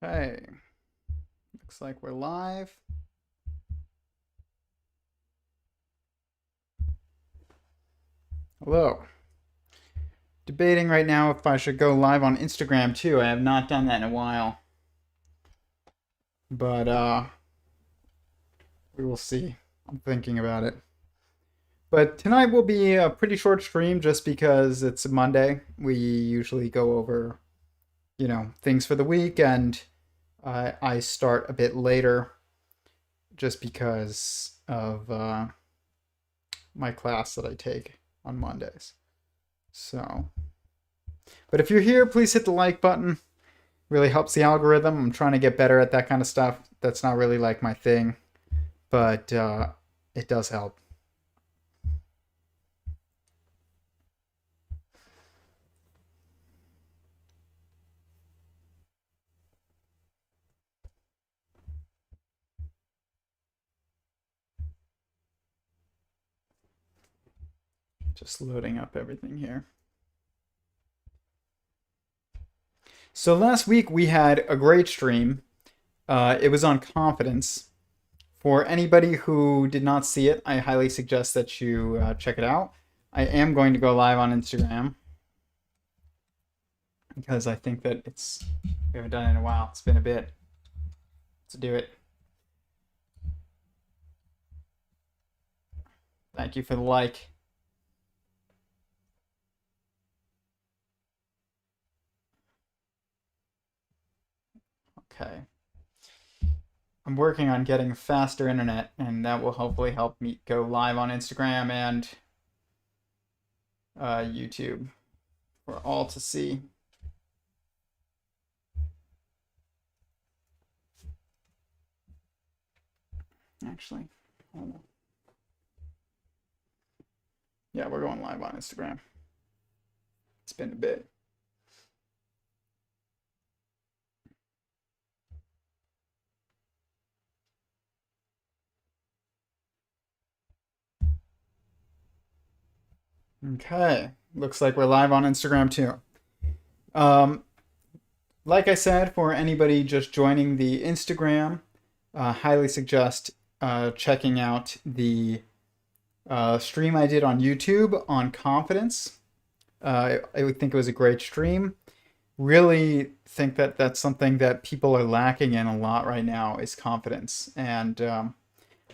Hey, looks like we're live. Hello. Debating right now if I should go live on Instagram too. I have not done that in a while. But we will see. I'm thinking about it. But tonight will be a pretty short stream just because it's a Monday. We usually go over, things for the week, and I start a bit later just because of my class that I take on Mondays. So, but if you're here, please hit the like button. Really helps the algorithm. I'm trying to get better at that kind of stuff. That's not really like my thing, but it does help. Just loading up everything here. So last week we had a great stream. It was on confidence. For anybody who did not see it, I highly suggest that you check it out. I am going to go live on Instagram because I think that we haven't done it in a while. It's been a bit. Let's do it. Thank you for the like. Okay. I'm working on getting faster internet, and that will hopefully help me go live on Instagram and YouTube for all to see. Actually, hold on. Yeah, we're going live on Instagram. It's been a bit. Okay, looks like we're live on Instagram too. Um, like I said, for anybody just joining the Instagram, highly suggest checking out the stream I did on YouTube on confidence. I would think it was a great stream. Really think that that's something that people are lacking in a lot right now is confidence. And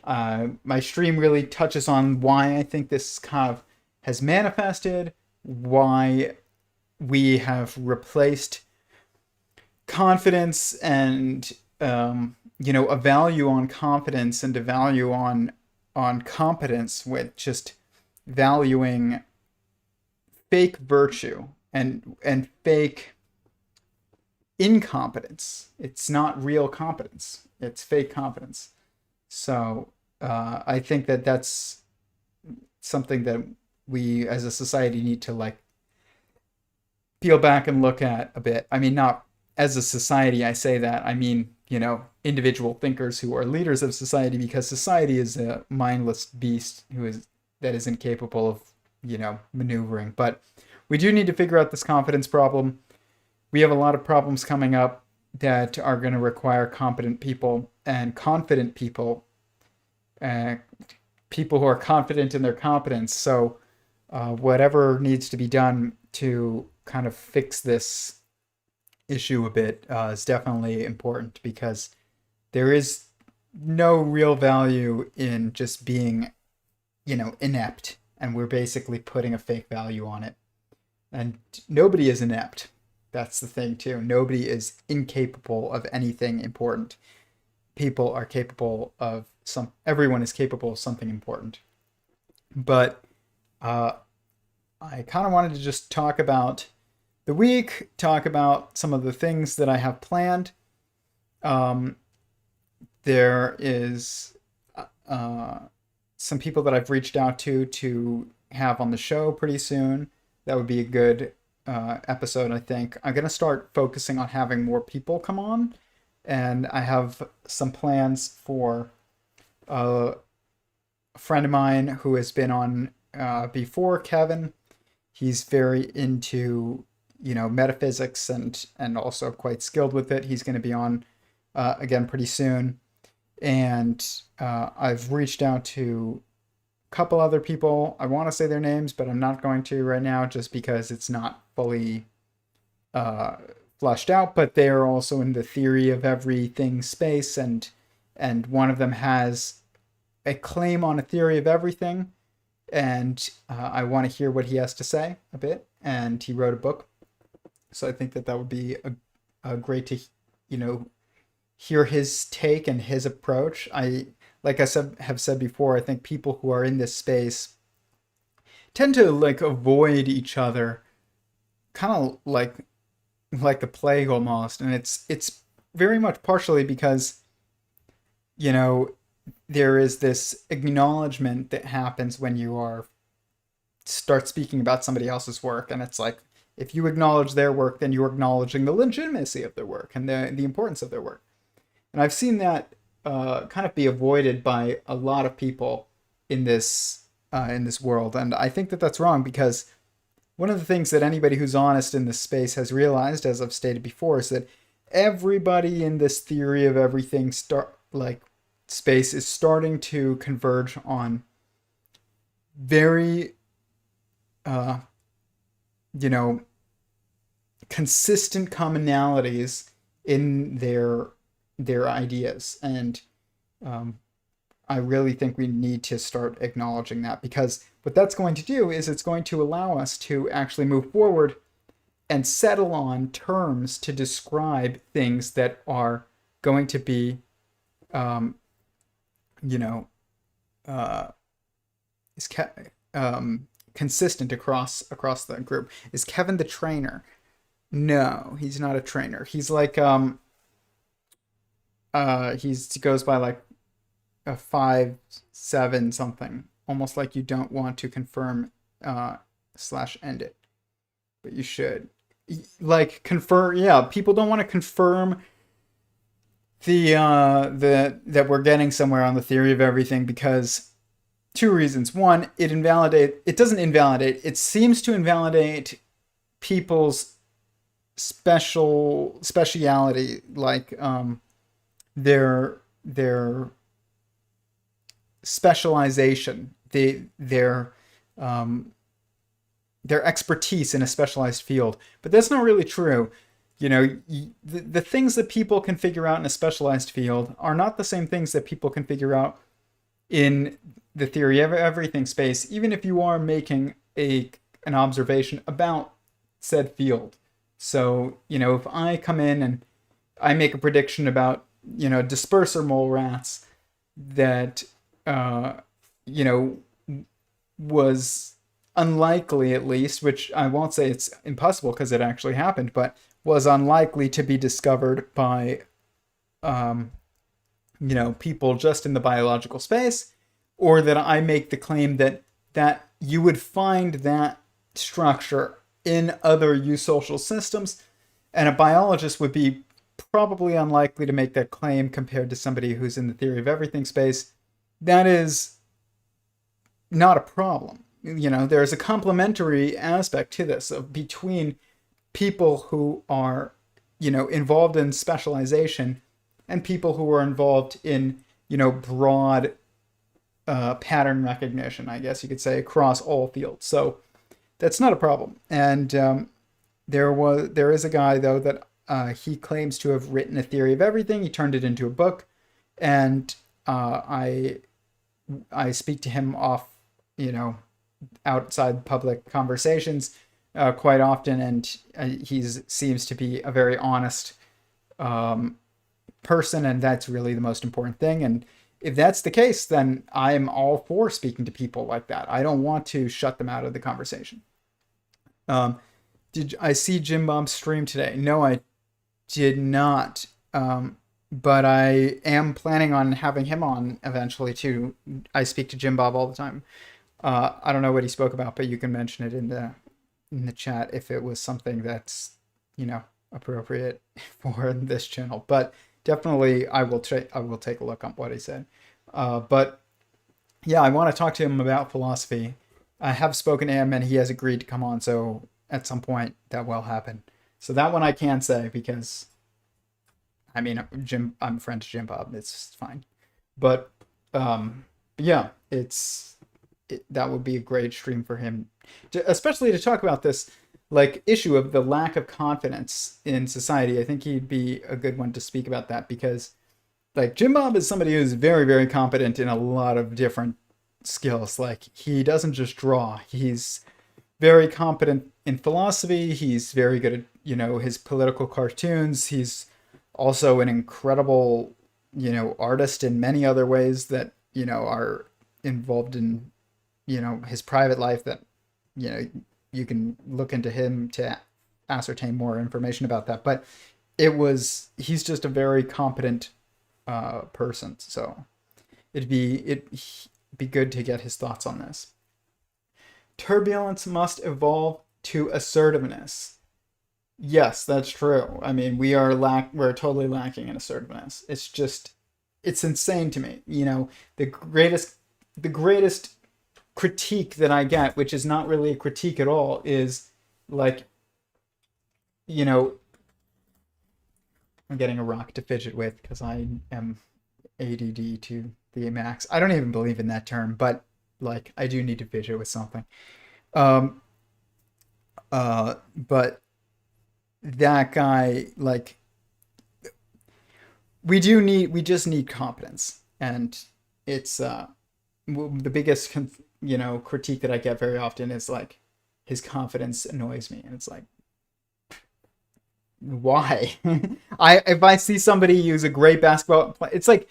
my stream really touches on why I think this kind of has manifested, why we have replaced confidence and a value on confidence and a value on competence with just valuing fake virtue and fake incompetence. It's not real competence. It's fake competence. So I think that that's something that we as a society need to like peel back and look at a bit. I mean, not as a society, I say that. I mean, individual thinkers who are leaders of society, because society is a mindless beast that is incapable of, maneuvering. But we do need to figure out this confidence problem. We have a lot of problems coming up that are going to require competent people and confident people, uh, people who are confident in their competence. So, whatever needs to be done to kind of fix this issue a bit is definitely important, because there is no real value in just being, inept. And we're basically putting a fake value on it. And nobody is inept. That's the thing, too. Nobody is incapable of anything important. People are capable of everyone is capable of something important. But uh, I kind of wanted to just talk about the week, talk about some of the things that I have planned. Um, there is some people that I've reached out to have on the show pretty soon. That would be a good episode, I think. I'm going to start focusing on having more people come on, and I have some plans for a friend of mine who has been on before, Kevin. He's very into metaphysics and also quite skilled with it. He's going to be on again pretty soon. And I've reached out to a couple other people. I want to say their names, but I'm not going to right now just because it's not fully flushed out. But they are also in the theory of everything space, and one of them has a claim on a theory of everything, and I want to hear what he has to say a bit. And he wrote a book, so I think that would be a great to hear his take and his approach. Like I have said before, I think people who are in this space tend to like avoid each other, kind of like the plague almost, and it's very much partially because there is this acknowledgement that happens when you start speaking about somebody else's work, and it's like if you acknowledge their work, then you're acknowledging the legitimacy of their work and the importance of their work. And I've seen that kind of be avoided by a lot of people in this world, and I think that that's wrong, because one of the things that anybody who's honest in this space has realized, as I've stated before, is that everybody in this theory of everything space is starting to converge on very consistent commonalities in their ideas. And I really think we need to start acknowledging that, because what that's going to do is it's going to allow us to actually move forward and settle on terms to describe things that are going to be consistent across the group. Is Kevin the trainer? No, he's not a trainer. He's like he goes by like a 5-7 something, almost like you don't want to confirm / end it, but you should like confirm. Yeah, people don't want to confirm the that we're getting somewhere on the theory of everything, because two reasons. One, it doesn't invalidate, it seems to invalidate people's speciality, like their specialization, their expertise in a specialized field. But that's not really true. The things that people can figure out in a specialized field are not the same things that people can figure out in the theory of everything space, even if you are making an observation about said field. So, if I come in and I make a prediction about, disperser mole rats that, was unlikely, at least, which I won't say it's impossible because it actually happened, but was unlikely to be discovered by, people just in the biological space, or that I make the claim that you would find that structure in other eusocial systems, and a biologist would be probably unlikely to make that claim compared to somebody who's in the theory of everything space. That is not a problem. There's a complementary aspect to this between people who are, involved in specialization and people who are involved in, broad pattern recognition, I guess you could say, across all fields. So that's not a problem. And there is a guy, though, that he claims to have written a theory of everything. He turned it into a book, and I speak to him off, outside public conversations quite often, and he seems to be a very honest person, and that's really the most important thing. And if that's the case, then I'm all for speaking to people like that. I don't want to shut them out of the conversation. Did I see Jim Bob's stream today? No, I did not. But I am planning on having him on eventually too. I speak to Jim Bob all the time. I don't know what he spoke about, but you can mention it in the chat if it was something that's appropriate for this channel. But definitely, I will take a look on what he said. But yeah, I want to talk to him about philosophy. I have spoken to him, and he has agreed to come on. So at some point that will happen. So that one I can say because I mean, I'm a friend to Jim Bob. It's fine. But yeah, that would be a great stream for him, especially to talk about this like issue of the lack of confidence in society. I think he'd be a good one to speak about that because like Jim Bob is somebody who's very, very competent in a lot of different skills. Like he doesn't just draw. He's very competent in philosophy. He's very good at, his political cartoons. He's also an incredible, artist in many other ways that, are involved in, his private life that, you can look into him to ascertain more information about that. But he's just a very competent person. So it'd be good to get his thoughts on this. Turbulence must evolve to assertiveness. Yes, that's true. I mean, we're totally lacking in assertiveness. It's insane to me. The greatest critique that I get, which is not really a critique at all, is like, I'm getting a rock to fidget with because I am ADD to the max. I don't even believe in that term, but like I do need to fidget with something. But that guy, like, we just need competence, and it's the biggest critique that I get very often is like his confidence annoys me, and it's like, why? If I see somebody use a great basketball play, it's like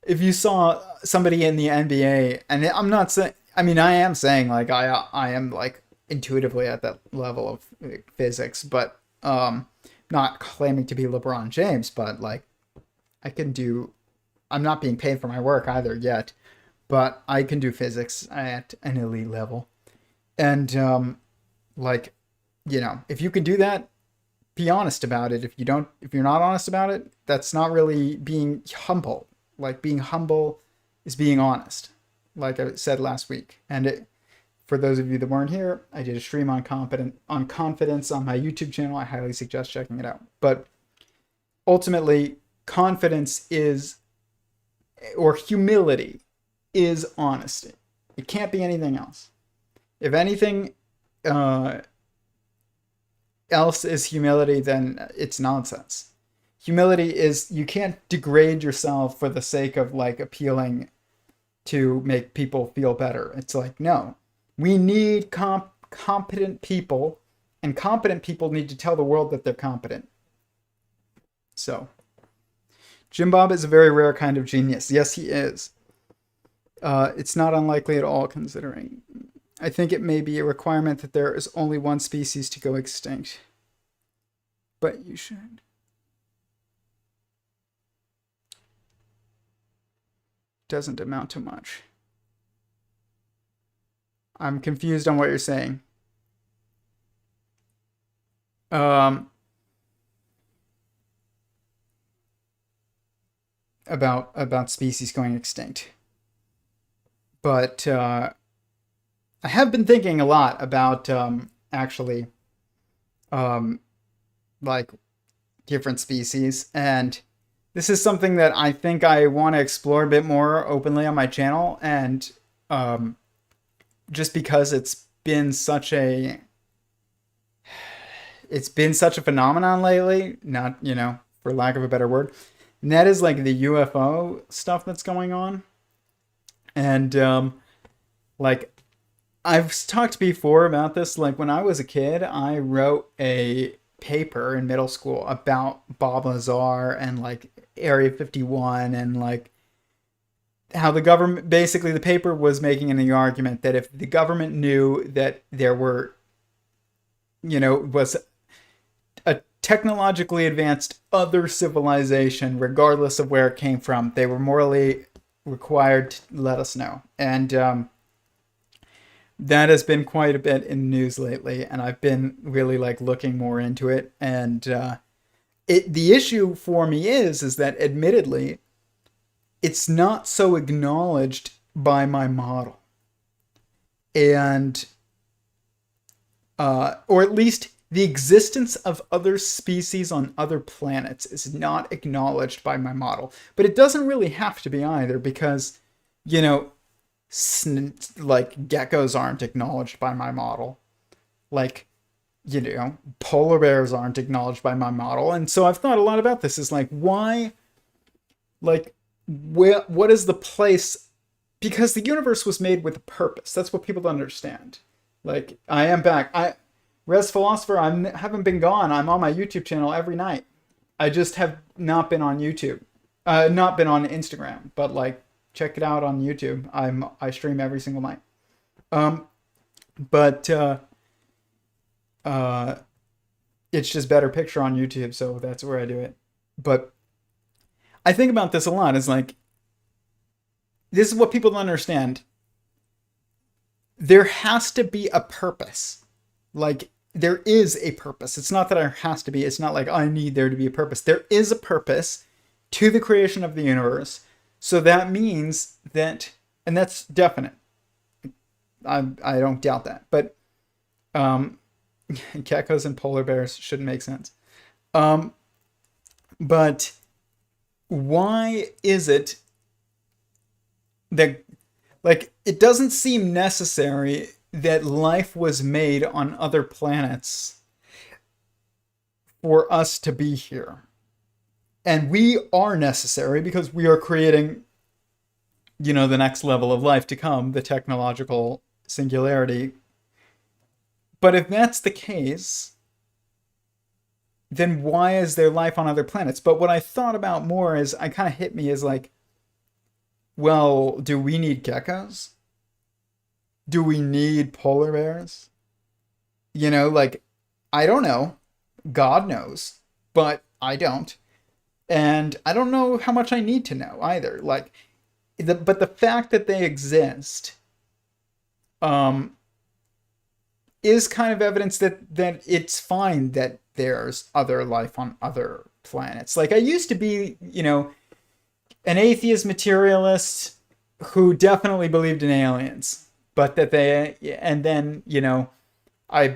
if you saw somebody in the NBA, and I'm not saying, I mean, I am saying like I am like intuitively at that level of physics, but not claiming to be LeBron James, but like I'm not being paid for my work either yet, but I can do physics at an elite level. And like, if you can do that, be honest about it. If you're not honest about it, that's not really being humble. Like being humble is being honest, like I said last week. And for those of you that weren't here, I did a stream on confidence on my YouTube channel. I highly suggest checking it out. But ultimately, confidence or humility is honesty. It can't be anything else. If anything else is humility, then it's nonsense. Humility is, you can't degrade yourself for the sake of like appealing to make people feel better. It's like, no, we need competent people, and competent people need to tell the world that they're competent. So Jim Bob is a very rare kind of genius. Yes, he is. It's not unlikely at all, considering. I think it may be a requirement that there is only one species to go extinct. But you should. Doesn't amount to much. I'm confused on what you're saying. About species going extinct. But I have been thinking a lot about actually like different species, and this is something that I think I want to explore a bit more openly on my channel, and just because it's been such a phenomenon lately, not, for lack of a better word, and that is like the UFO stuff that's going on. And like I've talked before about this, like when I was a kid, I wrote a paper in middle school about Bob Lazar and like Area 51, and like how the government, basically the paper was making an argument that if the government knew that there were, was a technologically advanced other civilization, regardless of where it came from, they were morally required to let us know. And that has been quite a bit in the news lately, and I've been really like looking more into it. And the issue for me is that admittedly, it's not so acknowledged by my model. And or at least the existence of other species on other planets is not acknowledged by my model. But it doesn't really have to be either, because, you know, like geckos aren't acknowledged by my model. Like, you know, polar bears aren't acknowledged by my model. And so I've thought a lot about this. Is like, why, like, what is the place? Because the universe was made with a purpose. That's what people don't understand. Like, I am back. Res Philosopher, I haven't been gone. I'm on my YouTube channel every night. I just have not been on YouTube. Not been on Instagram, but like, check it out on YouTube. I stream every single night. But it's just better picture on YouTube, so that's where I do it. But I think about this a lot. It's like, this is what people don't understand. There has to be a purpose. Like, there is a purpose. It's not that there has to be. It's not like I need there to be a purpose. There is a purpose to the creation of the universe. So that means that, and that's definite. I don't doubt that. But geckos and polar bears shouldn't make sense. But why is it that, like, it doesn't seem necessary that life was made on other planets for us to be here? And we are necessary because we are creating, you know, the next level of life to come, the technological singularity. But if that's the case, then why is there life on other planets? But what I thought about more is, I kind of hit me as like, well, do we need geckos? Do we need polar bears? You know, like, I don't know. God knows, but I don't. And I don't know how much I need to know either. Like, but the fact that they exist is kind of evidence that it's fine that there's other life on other planets. Like, I used to be, you know, an atheist materialist who definitely believed in aliens, but that they, and then, you know, I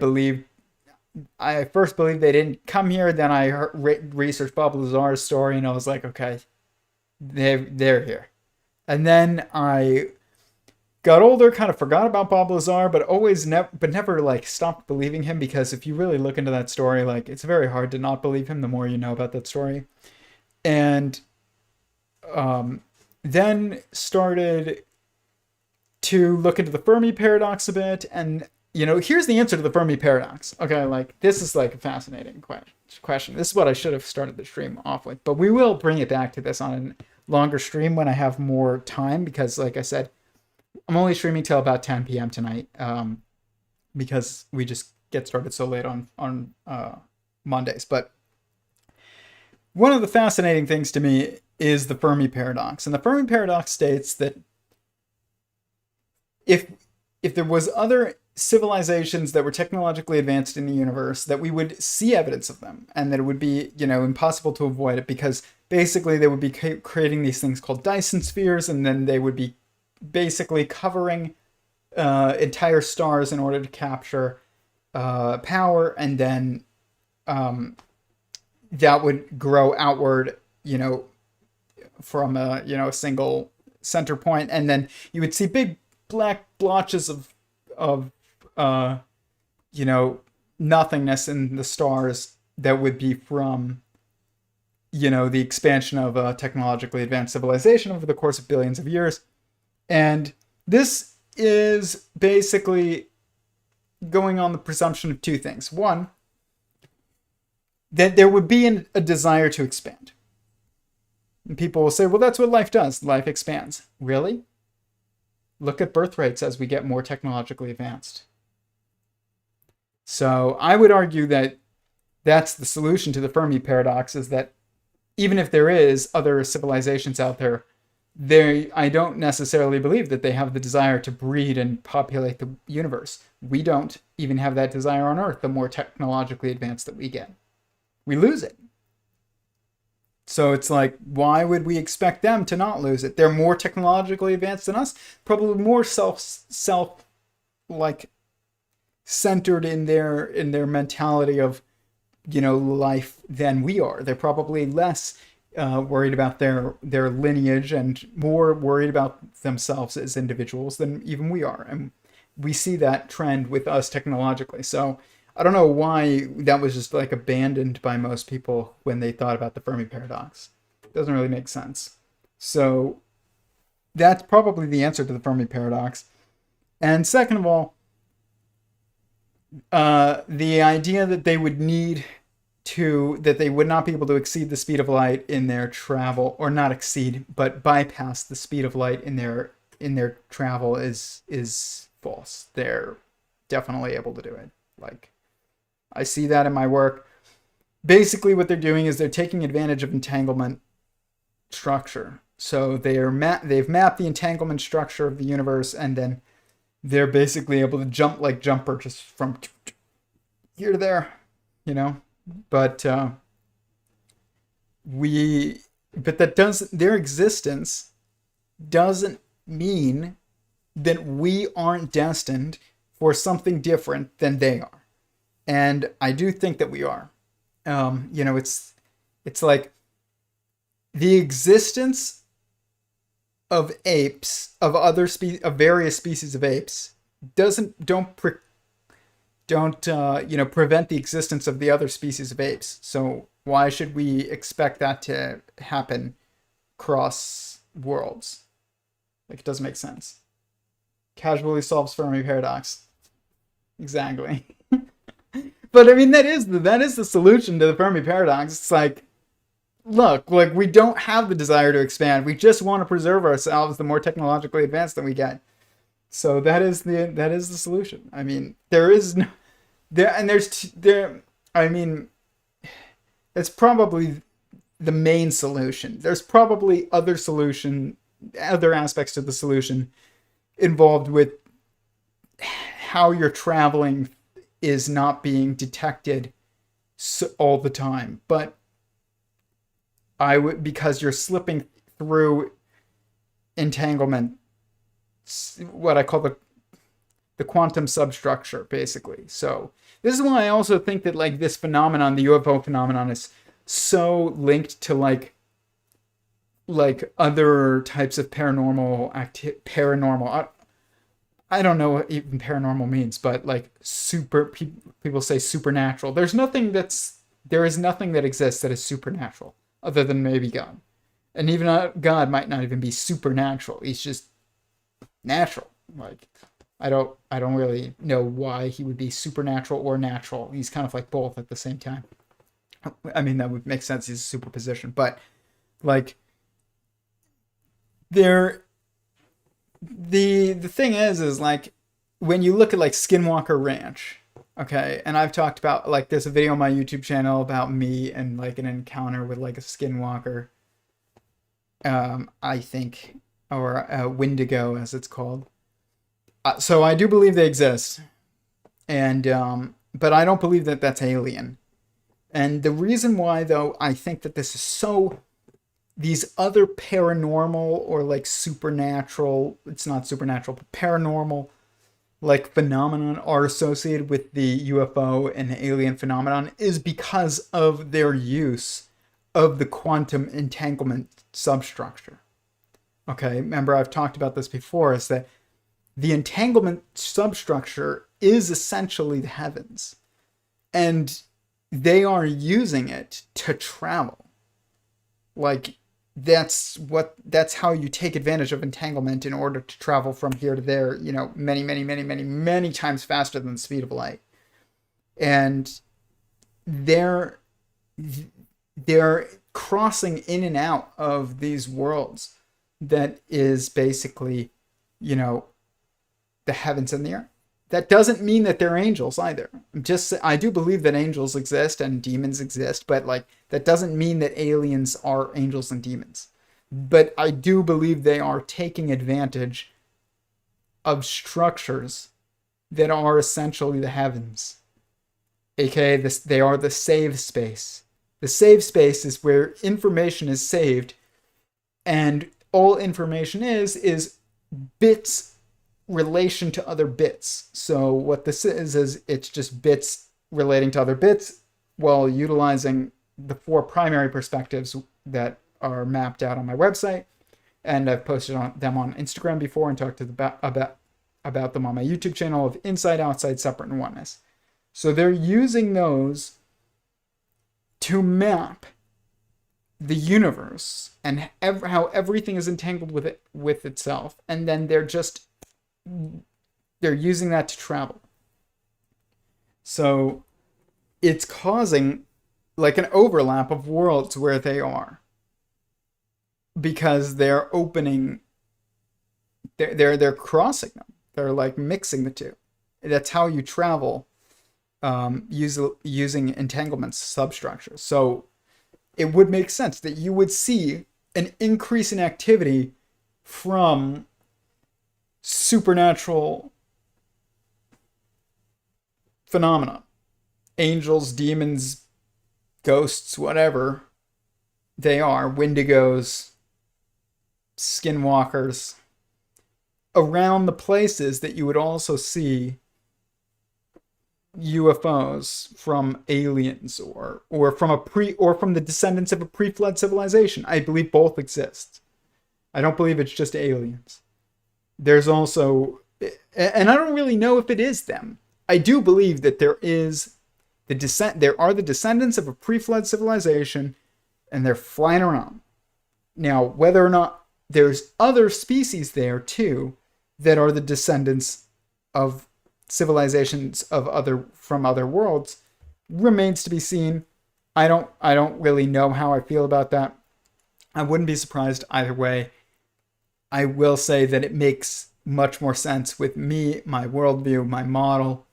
first believed they didn't come here. Then I researched Bob Lazar's story, and I was like, okay, they're here. And then I got older, kind of forgot about Bob Lazar, but never like stopped believing him, because if you really look into that story, like, it's very hard to not believe him the more you know about that story. And then started to look into the Fermi paradox a bit, and, you know, here's the answer to the Fermi paradox. Okay, like, this is like a fascinating question. This is what I should have started the stream off with, but we will bring it back to this on a longer stream when I have more time, because, like I said, I'm only streaming till about 10 p.m. tonight, because we just get started so late on Mondays. But one of the fascinating things to me is the Fermi paradox. And the Fermi paradox states that if there was other civilizations that were technologically advanced in the universe, that we would see evidence of them, and that it would be, you know, impossible to avoid it, because basically they would be creating these things called Dyson spheres, and then they would be basically covering entire stars in order to capture power, and then that would grow outward, you know, from a, you know, a single center point, and then you would see big black blotches of you know, nothingness in the stars that would be from, you know, the expansion of a technologically advanced civilization over the course of billions of years. And this is basically going on the presumption of two things. One, that there would be a desire to expand. And people will say, well, that's what life does. Life expands. Really? Look at birth rates as we get more technologically advanced. So I would argue that that's the solution to the Fermi paradox, is that even if there is other civilizations out there, I don't necessarily believe that they have the desire to breed and populate the universe. We don't even have that desire on Earth the more technologically advanced that we get. We lose it. So it's like, why would we expect them to not lose it? They're more technologically advanced than us, probably more centered in their mentality of, life than we are. They're probably less worried about their lineage and more worried about themselves as individuals than even we are. And we see that trend with us technologically. So I don't know why that was just like abandoned by most people when they thought about the Fermi paradox. It doesn't really make sense. So that's probably the answer to the Fermi paradox. And second of all, the idea that they would that they would not be able to exceed the speed of light in their travel, or not exceed, but bypass the speed of light in their travel is false. They're definitely able to do it. Like, I see that in my work. Basically, what they're doing is they're taking advantage of entanglement structure. So they've mapped the entanglement structure of the universe, and then they're basically able to jump like Jumper, just from here to there, But their existence doesn't mean that we aren't destined for something different than they are. And I do think that we are. It's like the existence of apes, of various species of apes, don't prevent the existence of the other species of apes. So why should we expect that to happen across worlds? Like, it doesn't make sense. Casually solves Fermi paradox. Exactly. But I mean, that is the solution to the Fermi paradox. It's like, look, like, we don't have the desire to expand. We just want to preserve ourselves the more technologically advanced that we get. So that is the solution. I mean, it's probably the main solution. There's probably other aspects to the solution involved with how you're traveling is not being detected all the time. But because you're slipping through entanglement, what I call the quantum substructure, basically. So this is why I also think that, like, this phenomenon, the UFO phenomenon, is so linked to like other types of paranormal. I don't know what even paranormal means, but like people say supernatural. There is nothing that exists that is supernatural other than maybe God. And even God might not even be supernatural. He's just natural. Like, I don't really know why he would be supernatural or natural. He's kind of like both at the same time. I mean, that would make sense. He's a superposition, but like, the thing is like, when you look at like Skinwalker Ranch, okay, and I've talked about, like, there's a video on my YouTube channel about me and like an encounter with like a Skinwalker, I think, or a Wendigo as it's called. So I do believe they exist, and but I don't believe that that's alien. And the reason why, though, I think that this is these other paranormal or like supernatural, it's not supernatural, but paranormal like phenomenon are associated with the UFO and alien phenomenon, is because of their use of the quantum entanglement substructure. Okay, remember I've talked about this before, is that the entanglement substructure is essentially the heavens, and they are using it to travel. Like, that's how you take advantage of entanglement in order to travel from here to there, many, many, many, many, many times faster than the speed of light. And they're crossing in and out of these worlds that is basically, the heavens and the earth. That doesn't mean that they're angels either. I do believe that angels exist and demons exist, but like, that doesn't mean that aliens are angels and demons. But I do believe they are taking advantage of structures that are essentially the heavens. AKA they are the save space. The save space is where information is saved, and all information is bits relation to other bits. So what this is it's just bits relating to other bits while utilizing the 4 primary perspectives that are mapped out on my website. And I've posted them on Instagram before and talked about them on my YouTube channel of inside, outside, separate, and oneness. So they're using those to map the universe and how everything is entangled with itself, and then they're using that to travel. So it's causing like an overlap of worlds where they are, because they're opening, they're crossing them. They're like mixing the two. That's how you travel, using entanglement substructures. So it would make sense that you would see an increase in activity from supernatural phenomena. Angels, demons, ghosts, whatever they are, wendigos, skinwalkers, around the places that you would also see UFOs from aliens or from the descendants of a pre-flood civilization. I believe both exist. I don't believe it's just aliens. There's also, and I don't really know if it is them. I do believe that there are the descendants of a pre-flood civilization, and they're flying around. Now, whether or not there's other species there too that are the descendants of civilizations from other worlds remains to be seen. I don't really know how I feel about that. I wouldn't be surprised either way. I will say that it makes much more sense with me, my worldview, my model,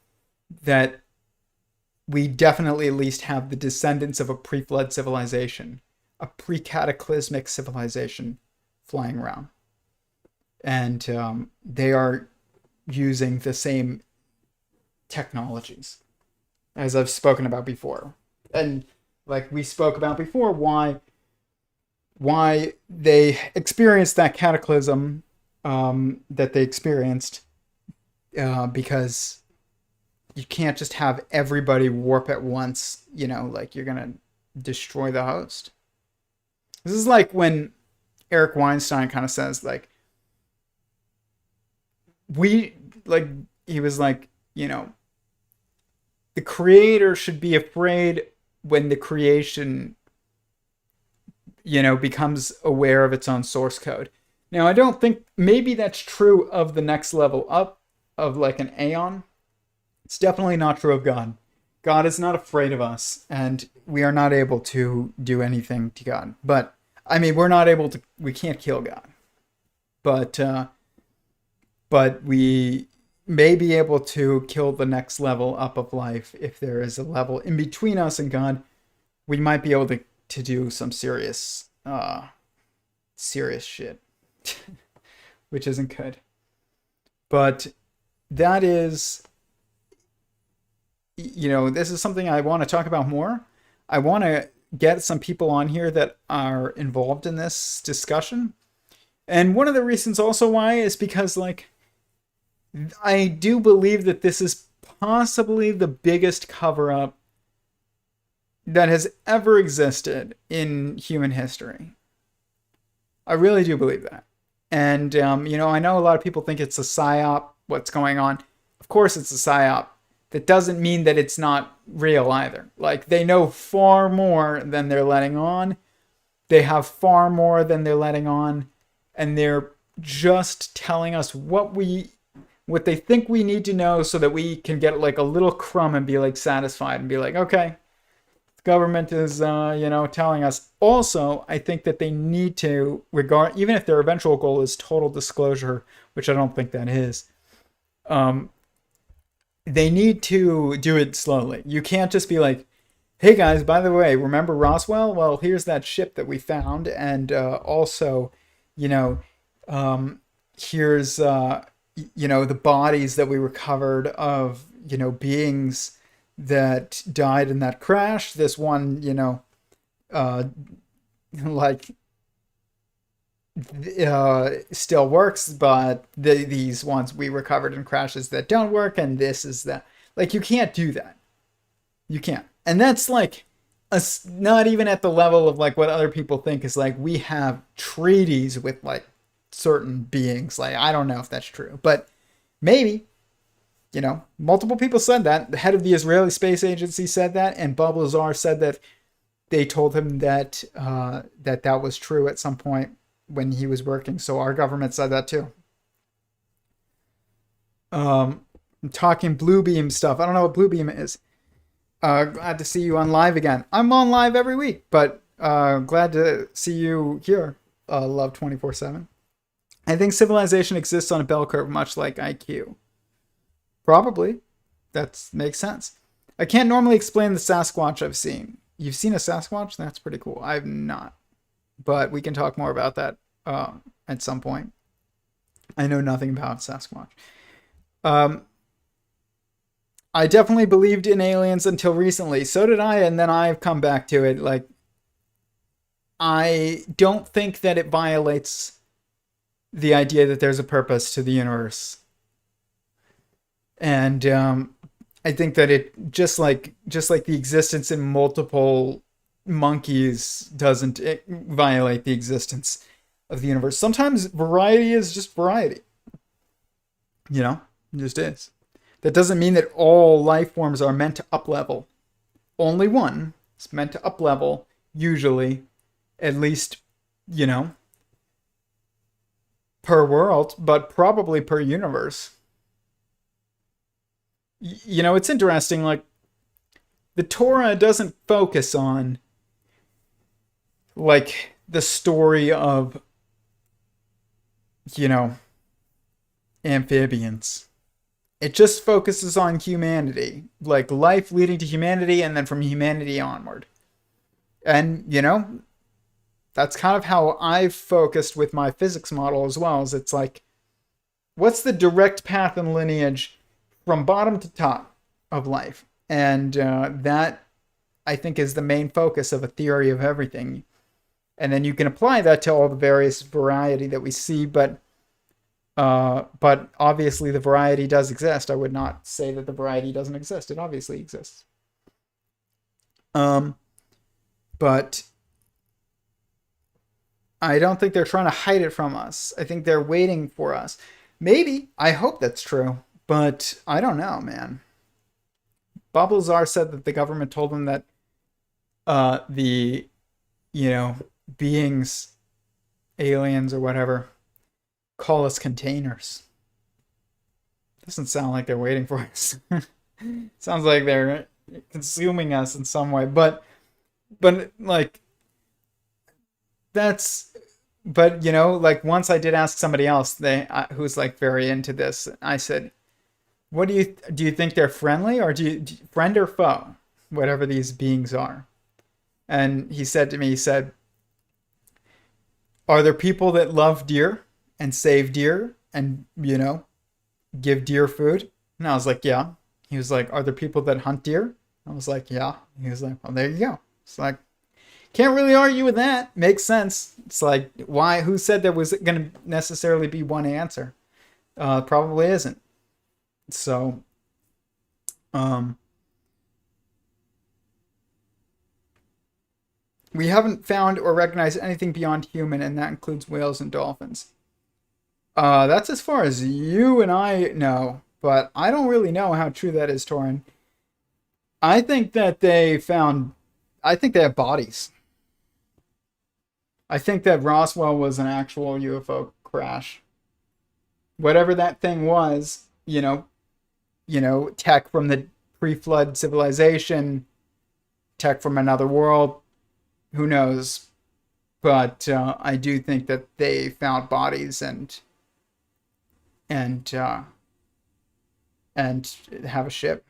that we definitely at least have the descendants of a pre-flood civilization, a pre-cataclysmic civilization flying around. And they are using the same technologies as I've spoken about before. And like we spoke about before, why they experienced that cataclysm that they experienced, because you can't just have everybody warp at once, like you're gonna destroy the host. This is like when Eric Weinstein kind of says, like, he was like, the creator should be afraid when the creation, becomes aware of its own source code. Now, I don't think, maybe that's true of the next level up of like an aeon. It's definitely not true of God. God is not afraid of us, and we are not able to do anything to God. But, I mean, we can't kill God. But we may be able to kill the next level up of life. If there is a level in between us and God, we might be able to do some serious shit, which isn't good. But that is, this is something I want to talk about more. I want to get some people on here that are involved in this discussion. And one of the reasons also why is because, like, I do believe that this is possibly the biggest cover-up that has ever existed in human history. I really do believe that. And, I know a lot of people think it's a psyop, what's going on. Of course it's a psyop. That doesn't mean that it's not real either. Like, they know far more than they're letting on. They have far more than they're letting on. And they're just telling us what they think we need to know so that we can get like a little crumb and be like satisfied and be like, okay, the government is, telling us. Also, I think that they need to even if their eventual goal is total disclosure, which I don't think that is, they need to do it slowly. You can't just be like, hey guys, by the way, remember Roswell? Well, here's that ship that we found. And also, here's, the bodies that we recovered of, beings that died in that crash. This one, like still works, but these ones we recovered in crashes that don't work, and this is that. Like, you can't do that. You can't. And that's like not even at the level of like what other people think is like we have treaties with like certain beings. Like, I don't know if that's true, but maybe, multiple people said that. The head of the Israeli Space Agency said that, and Bob Lazar said that they told him that that was true at some point when he was working. So our government said that too. I'm talking Bluebeam stuff. I don't know what Bluebeam is. Glad to see you on live again. I'm on live every week, but glad to see you here. Love 24/7. I think civilization exists on a bell curve, much like IQ. Probably. That makes sense. I can't normally explain the Sasquatch I've seen. You've seen a Sasquatch? That's pretty cool. I've not. But we can talk more about that at some point. I know nothing about Sasquatch. I definitely believed in aliens until recently. So did I, and then I've come back to it. Like, I don't think that it violates the idea that there's a purpose to the universe. And I think that it just like the existence in multiple monkeys doesn't violate the existence of the universe. Sometimes variety is just variety. It just is. That doesn't mean that all life forms are meant to up-level. Only one is meant to up-level, usually, at least, per world, but probably per universe. It's interesting, like, the Torah doesn't focus on, like, the story of, amphibians. It just focuses on humanity, like life leading to humanity, and then from humanity onward. And, that's kind of how I've focused with my physics model as well. Is it's like, what's the direct path and lineage from bottom to top of life? And that, I think, is the main focus of a theory of everything. And then you can apply that to all the various variety that we see, but obviously the variety does exist. I would not say that the variety doesn't exist. It obviously exists. But I don't think they're trying to hide it from us. I think they're waiting for us. Maybe. I hope that's true. But I don't know, man. Bob Lazar said that the government told him that the, beings, aliens or whatever, call us containers. Doesn't sound like they're waiting for us. Sounds like they're consuming us in some way. But like, that's, but like once I did ask somebody else, who's like very into this, I said, what do you think they're friendly, or do you friend or foe, whatever these beings are? And he said to me, are there people that love deer and save deer and, give deer food? And I was like, yeah. He was like, are there people that hunt deer? I was like, yeah. He was like, well, there you go. It's like, can't really argue with that. Makes sense. It's like, why? Who said there was going to necessarily be one answer? Probably isn't. So, we haven't found or recognized anything beyond human, and that includes whales and dolphins. That's as far as you and I know, but I don't really know how true that is, Torin. I think that they have bodies. I think that Roswell was an actual UFO crash. Whatever that thing was, tech from the pre-flood civilization, tech from another world, who knows? But I do think that they found bodies and have a ship.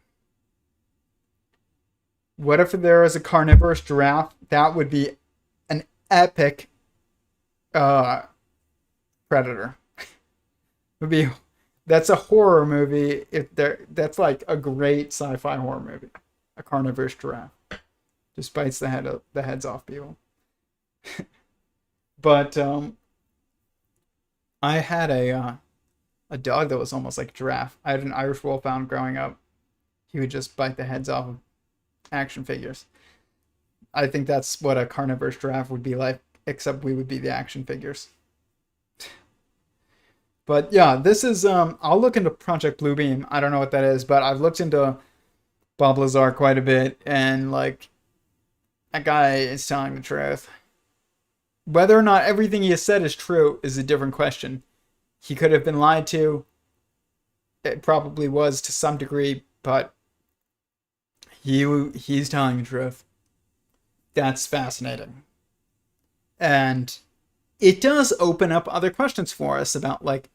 What if there is a carnivorous giraffe? That would be an epic predator. That's a horror movie. That's like a great sci-fi horror movie. A carnivorous giraffe just bites the heads off people. But I had a dog that was almost like a giraffe. I had an Irish Wolfhound growing up. He would just bite the heads off of action figures. I think that's what a carnivorous giraffe would be like, except we would be the action figures. But yeah, this is I'll look into Project Bluebeam. I don't know what that is, but I've looked into Bob Lazar quite a bit, and like that guy is telling the truth. Whether or not everything he has said is true is a different question. He could have been lied to. It probably was to some degree, but he's telling the truth. That's fascinating. And it does open up other questions for us about like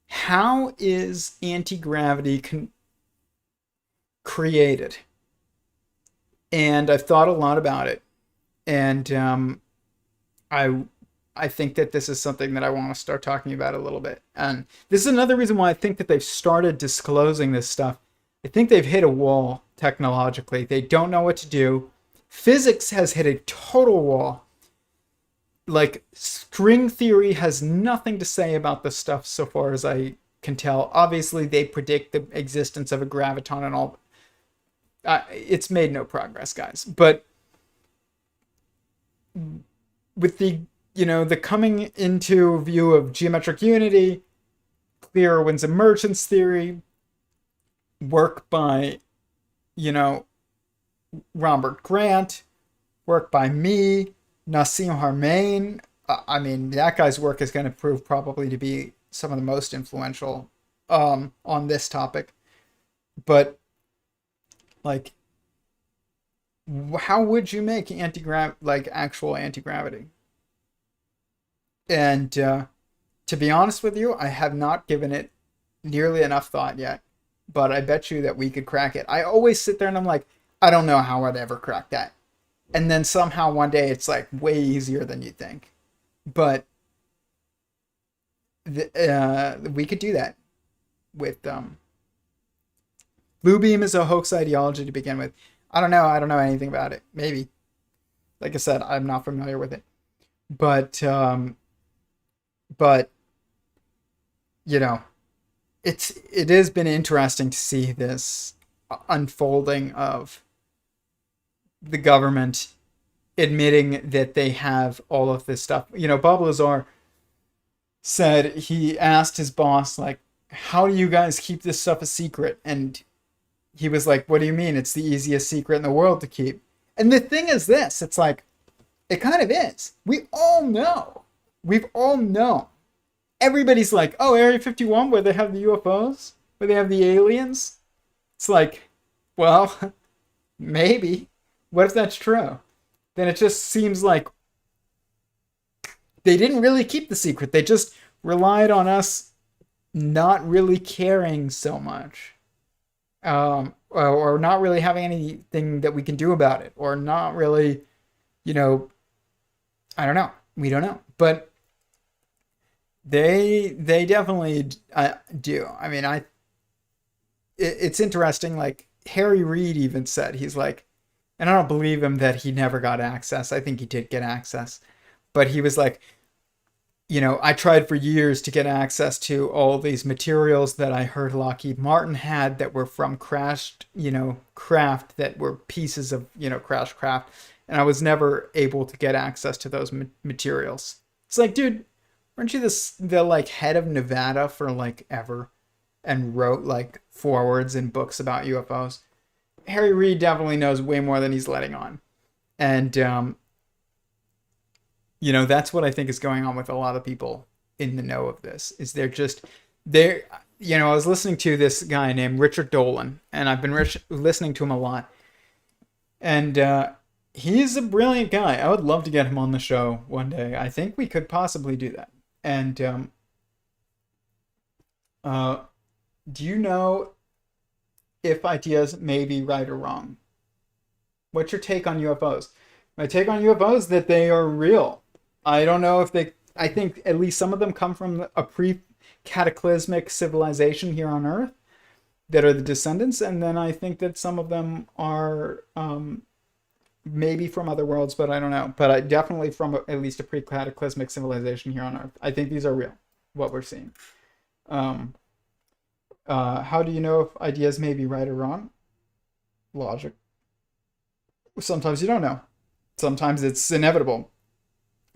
how is anti-gravity created? And I've thought a lot about it. And I I think that this is something that I want to start talking about a little bit. And this is another reason why I think that they've started disclosing this stuff. I think they've hit a wall technologically. They don't know what to do. Physics has hit a total wall. Like, string theory has nothing to say about this stuff so far as I can tell. Obviously, they predict the existence of a graviton and all. It's made no progress, guys. But with the coming into view of geometric unity, Clear-Irwin's emergence theory, work by, Robert Grant, work by me, Nassim Haramein. I mean, that guy's work is going to prove probably to be some of the most influential on this topic. But, like, how would you make actual anti-gravity? And to be honest with you, I have not given it nearly enough thought yet. But I bet you that we could crack it. I always sit there and I'm like, I don't know how I'd ever crack that. And then somehow one day it's like way easier than you think. But we could do that with Blue Beam is a hoax ideology to begin with. I don't know. I don't know anything about it. Maybe. Like I said, I'm not familiar with it. But it has been interesting to see this unfolding of the government admitting that they have all of this stuff. Bob Lazar said he asked his boss, like, how do you guys keep this stuff a secret? And he was like, what do you mean? It's the easiest secret in the world to keep. And the thing is this, it's like, it kind of is. We all know. We've all known. Everybody's like, oh, Area 51, where they have the UFOs? Where they have the aliens? It's like, well, maybe. What if that's true? Then it just seems like they didn't really keep the secret. They just relied on us not really caring so much. Or not really having anything that we can do about it. Or not really, I don't know. We don't know. But they definitely do. I mean, it's interesting. Like, Harry Reid even said, he's like, and I don't believe him that he never got access. I think he did get access. But he was like, I tried for years to get access to all these materials that I heard Lockheed Martin had that were from crashed, craft that were pieces of, crashed craft. And I was never able to get access to those materials. It's like, dude, weren't you the like head of Nevada for like ever and wrote like forewords in books about UFOs? Harry Reid definitely knows way more than he's letting on. And, that's what I think is going on with a lot of people in the know of this, is I was listening to this guy named Richard Dolan, and I've been listening to him a lot. And he's a brilliant guy. I would love to get him on the show one day. I think we could possibly do that. And do you know if ideas may be right or wrong? What's your take on UFOs? My take on UFOs is that they are real. I don't know if I think at least some of them come from a pre-cataclysmic civilization here on Earth that are the descendants. And then I think that some of them are maybe from other worlds, but I don't know. But definitely from at least a pre-cataclysmic civilization here on Earth. I think these are real. what we're seeing. Um, how do you know if ideas may be right or wrong? Logic. Sometimes you don't know. Sometimes it's inevitable.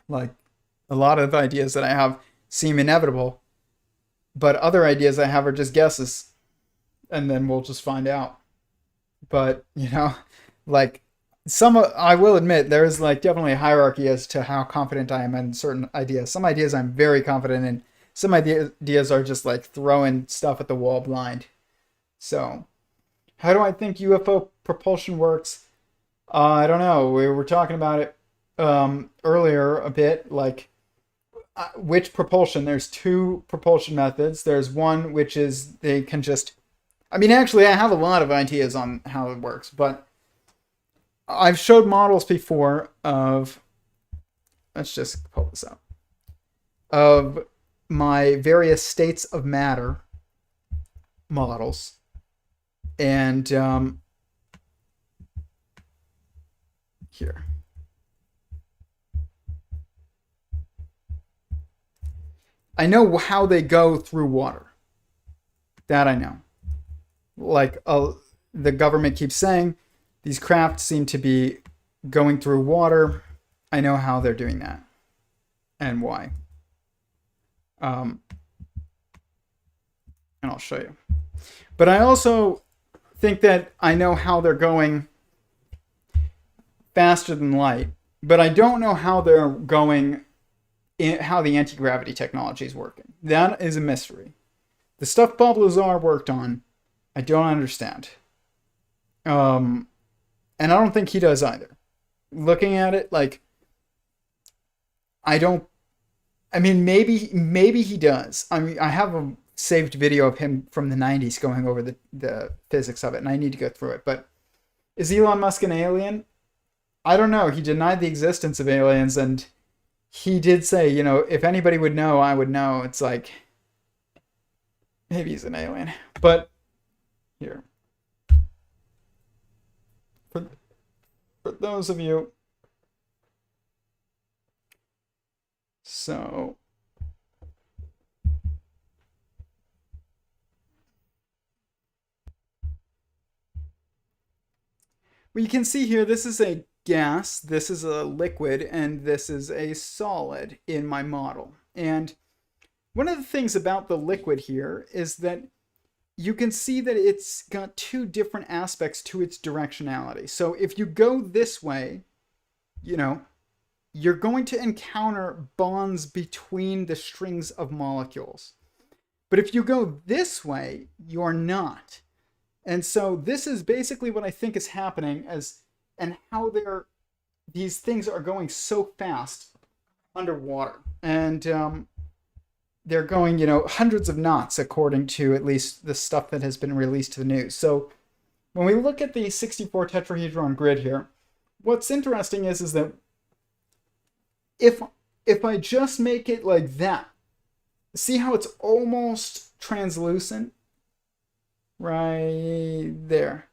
Like a lot of ideas that I have seem inevitable, but other ideas I have are just guesses, and then we'll just find out. But like I will admit there is like definitely a hierarchy as to how confident I am in certain ideas. Some ideas I'm very confident in. Some ideas are just like throwing stuff at the wall blind. So, how do I think UFO propulsion works? I don't know. We were talking about it earlier a bit. Like, which propulsion? There's two propulsion methods. There's one which is they can just. I mean, actually, I have a lot of ideas on how it works, but I've showed models before of. Let's just pull this up. Of my various states of matter models, and here. I know how they go through water. That I know. Like the government keeps saying, these craft seem to be going through water. I know how they're doing that and why. And I'll show you. But I also think that I know how they're going faster than light, but I don't know how they're going, how the anti-gravity technology is working. That is a mystery. The stuff Bob Lazar worked on, I don't understand. And I don't think he does either. Looking at it, like, I mean, maybe he does. I mean, I have a saved video of him from the 90s going over the physics of it, and I need to go through it. But is Elon Musk an alien? I don't know. He denied the existence of aliens, and he did say, if anybody would know, I would know. It's like, maybe he's an alien. But here. For those of you. So. Well, you can see here, this is a gas, this is a liquid, and this is a solid in my model. And one of the things about the liquid here is that you can see that it's got two different aspects to its directionality. So if you go this way, you're going to encounter bonds between the strings of molecules. But if you go this way, you're not. And so this is basically what I think is happening and how these things are going so fast underwater. And they're going, hundreds of knots according to at least the stuff that has been released to the news. So when we look at the 64 tetrahedron grid here, what's interesting is that if I just make it like that, see how it's almost translucent? Right there.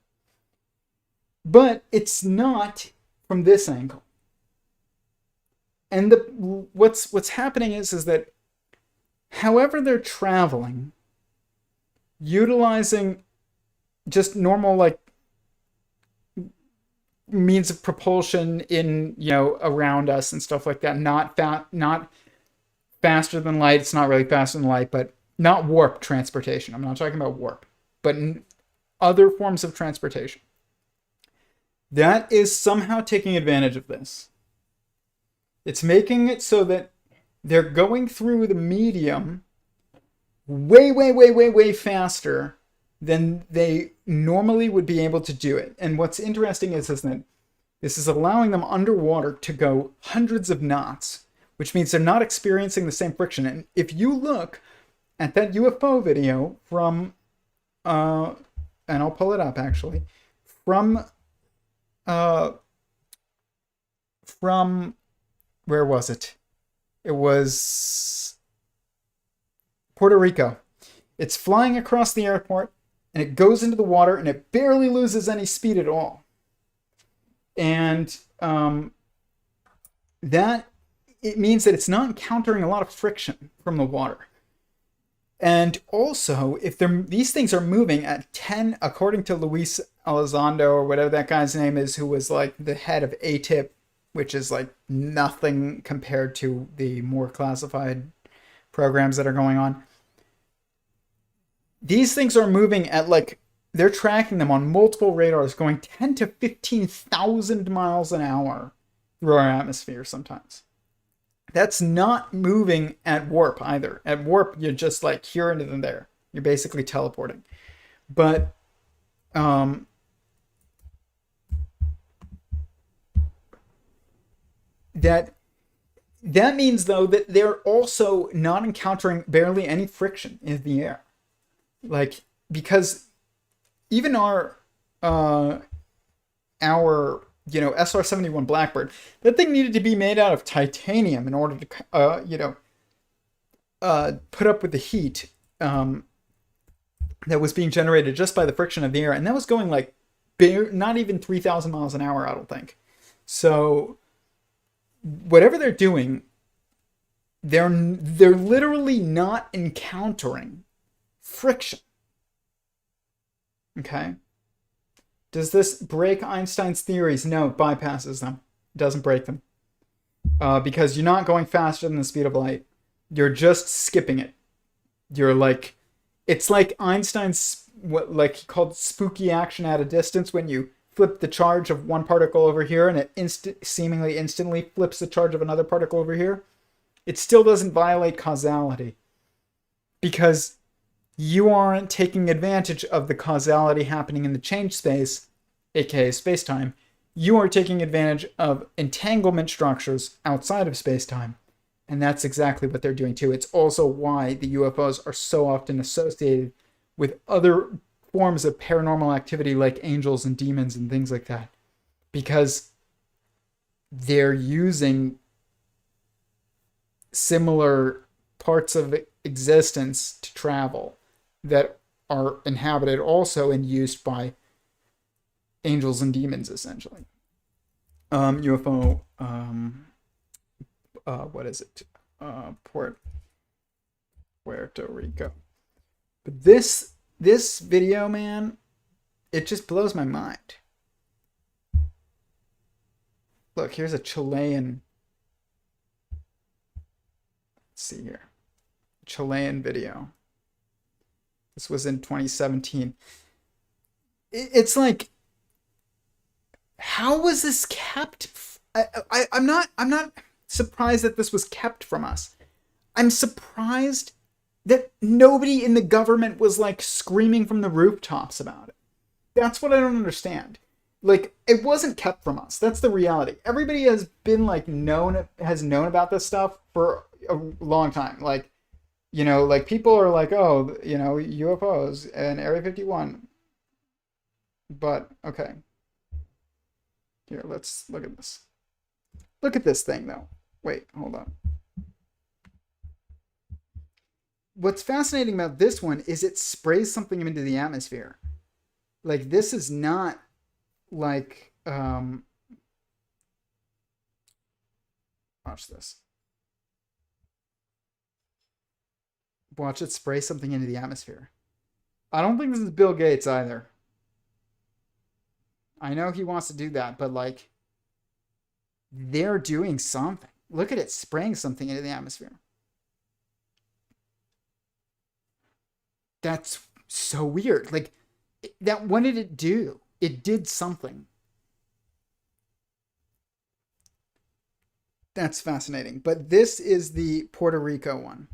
But it's not from this angle. And what's happening is that however they're traveling, utilizing just normal like means of propulsion in around us and stuff like that, not faster than light. It's not really faster than light, but not warp transportation. I'm not talking about warp, but other forms of transportation. That is somehow taking advantage of this. It's making it so that they're going through the medium way faster than they normally would be able to do it. And what's interesting is that this is allowing them underwater to go hundreds of knots, which means they're not experiencing the same friction. And if you look at that UFO video from, and I'll pull it up actually, from where was it? It was Puerto Rico. It's flying across the airport and it goes into the water and it barely loses any speed at all. And that it means that it's not encountering a lot of friction from the water. And also, if these things are moving at 10, according to Luis Elizondo or whatever that guy's name is, who was like the head of ATIP, which is like nothing compared to the more classified programs that are going on. These things are moving at like, they're tracking them on multiple radars going 10 to 15,000 miles an hour through our atmosphere sometimes. That's not moving at warp either. At warp, you're just like here and then there. You're basically teleporting. But that means though that they're also not encountering barely any friction in the air. Like, because even our SR-71 Blackbird, that thing needed to be made out of titanium in order to put up with the heat that was being generated just by the friction of the air, and that was going like not even 3,000 miles an hour, I don't think. So whatever they're doing, they're literally not encountering friction. Okay? Does this break Einstein's theories? No, it bypasses them. It doesn't break them. Because you're not going faster than the speed of light. You're just skipping it. You're like, it's like Einstein's, what like he called spooky action at a distance, when you flip the charge of one particle over here and it seemingly instantly flips the charge of another particle over here. It still doesn't violate causality. Because you aren't taking advantage of the causality happening in the change space, aka space-time. You are taking advantage of entanglement structures outside of space-time. And that's exactly what they're doing too. It's also why the UFOs are so often associated with other forms of paranormal activity like angels and demons and things like that. Because they're using similar parts of existence to travel that are inhabited also and used by angels and demons, essentially. UFO, what is it? Puerto Rico. But this video, man, it just blows my mind. Look, here's a Chilean. Let's see here. Chilean video. This was in 2017. It's like, how was this kept? I'm not surprised that this was kept from us. I'm surprised that nobody in the government was like screaming from the rooftops about it. That's what I don't understand. Like, it wasn't kept from us. That's the reality. Everybody has been like known about this stuff for a long time. Like, you know, like people are like, oh, you know, UFOs and Area 51. But, okay. Here, let's look at this. Look at this thing, though. Wait, hold on. What's fascinating about this one is it sprays something into the atmosphere. Like, this is not like, watch this. Watch it spray something into the atmosphere. I don't think this is Bill Gates either. I know he wants to do that, but like, they're doing something. Look at it spraying something into the atmosphere. That's so weird. Like, that, what did it do? It did something. That's fascinating. But this is the Puerto Rico one.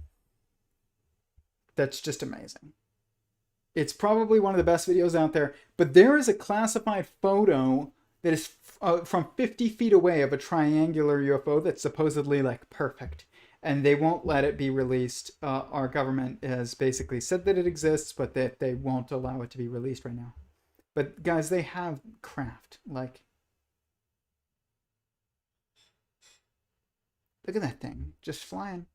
That's just amazing. It's probably one of the best videos out there. But there is a classified photo that is from 50 feet away of a triangular UFO that's supposedly like perfect. And they won't let it be released. Our government has basically said that it exists, but that they won't allow it to be released right now. But guys, they have craft. Like, look at that thing just flying.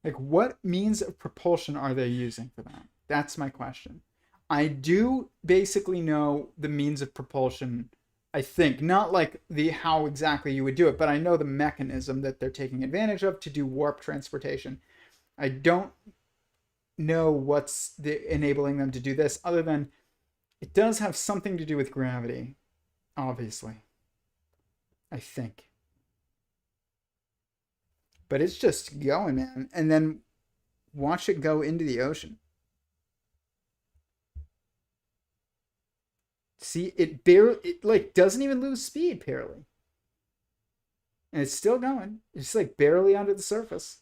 Like, what means of propulsion are they using for that? That's my question. I do basically know the means of propulsion, I think. Not like the how exactly you would do it, but I know the mechanism that they're taking advantage of to do warp transportation. I don't know enabling them to do this, other than it does have something to do with gravity, obviously. I think. But it's just going, man. And then watch it go into the ocean. See, it like doesn't even lose speed barely. And it's still going. It's like barely under the surface.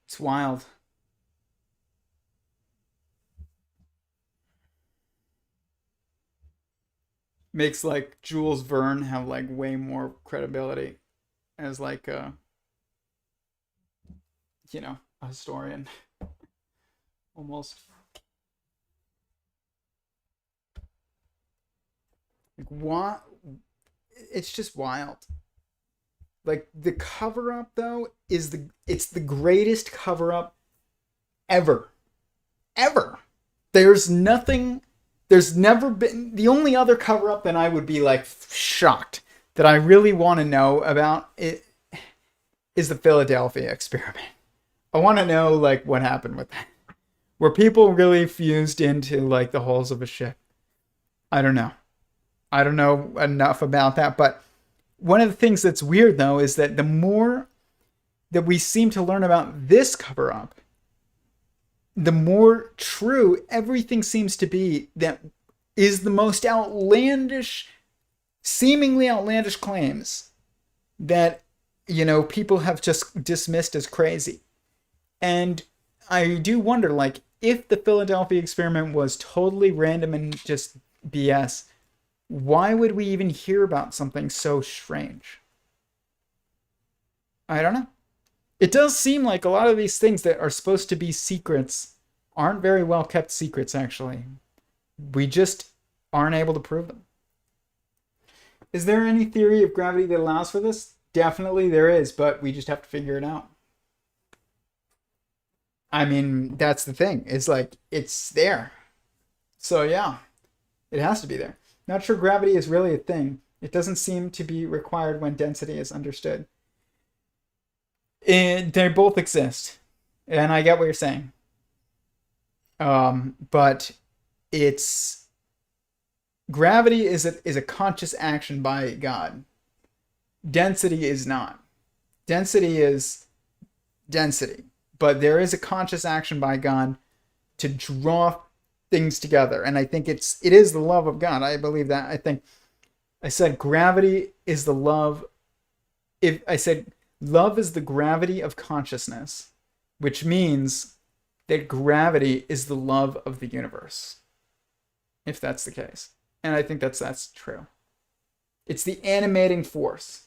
It's wild. Makes like Jules Verne have like way more credibility as like a historian almost. Like what? It's just wild. Like the cover up though it's the greatest cover up ever. Ever. There's nothing there's never been the only other cover up that I would be like shocked that I really want to know about it is the Philadelphia experiment. I want to know like what happened with that. Were people really fused into like the hulls of a ship? I don't know. I don't know enough about that, but one of the things that's weird though is that the more that we seem to learn about this cover up, the more true everything seems to be that is the most outlandish, seemingly outlandish claims that, people have just dismissed as crazy. And I do wonder, like, if the Philadelphia experiment was totally random and just BS, why would we even hear about something so strange? I don't know. It does seem like a lot of these things that are supposed to be secrets aren't very well kept secrets, actually. We just aren't able to prove them. Is there any theory of gravity that allows for this? Definitely there is, but we just have to figure it out. I mean, that's the thing. It's like, it's there. So yeah, it has to be there. Not sure gravity is really a thing. It doesn't seem to be required when density is understood. They both exist. And I get what you're saying. But it's gravity is a conscious action by God. Density is not. Density is density, but there is a conscious action by God to draw things together, and I think it is the love of God. I believe that. I think I said gravity is the love. If I said love is the gravity of consciousness, which means that gravity is the love of the universe. If that's the case. And I think that's true. It's the animating force.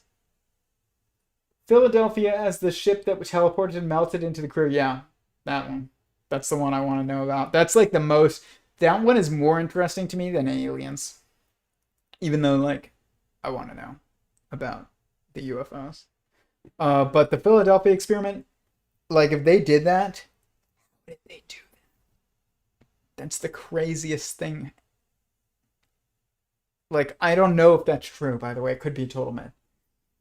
Philadelphia as the ship that was teleported and melted into the crew. Yeah, that one. That's the one I want to know about. That's like the most... That one is more interesting to me than aliens. Even though, like, I want to know about the UFOs. But the Philadelphia experiment, like, if they did that, how did they do that? That's the craziest thing. Like, I don't know if that's true, by the way. It could be a total myth.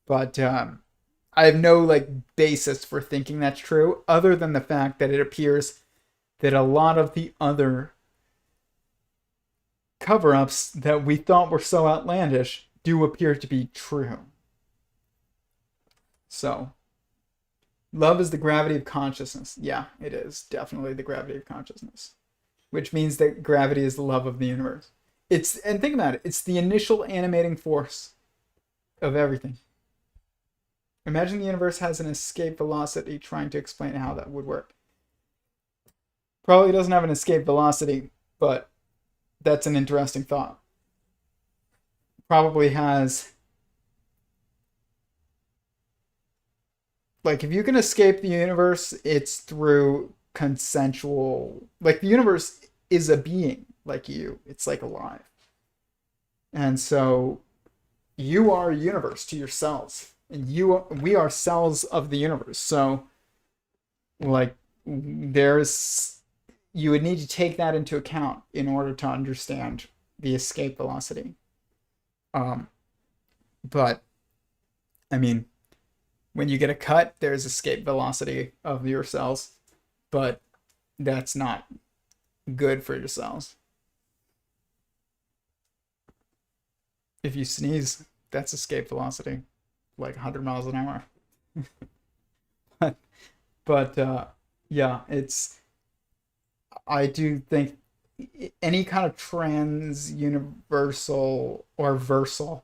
But I have no, like, basis for thinking that's true, other than the fact that it appears that a lot of the other cover-ups that we thought were so outlandish do appear to be true. So, love is the gravity of consciousness. Yeah, it is definitely the gravity of consciousness, which means that gravity is the love of the universe. And think about it, it's the initial animating force of everything. Imagine the universe has an escape velocity, trying to explain how that would work. Probably doesn't have an escape velocity, but that's an interesting thought. Probably has... Like, if you can escape the universe, it's through consensual... Like, the universe is a being, like you. It's, like, alive. And so, you are a universe to yourselves. And we are cells of the universe. So, like, you would need to take that into account in order to understand the escape velocity. But I mean, when you get a cut, there's escape velocity of your cells, but that's not good for your cells. If you sneeze, that's escape velocity, like 100 miles an hour. but yeah, it's I do think any kind of trans universal or versal,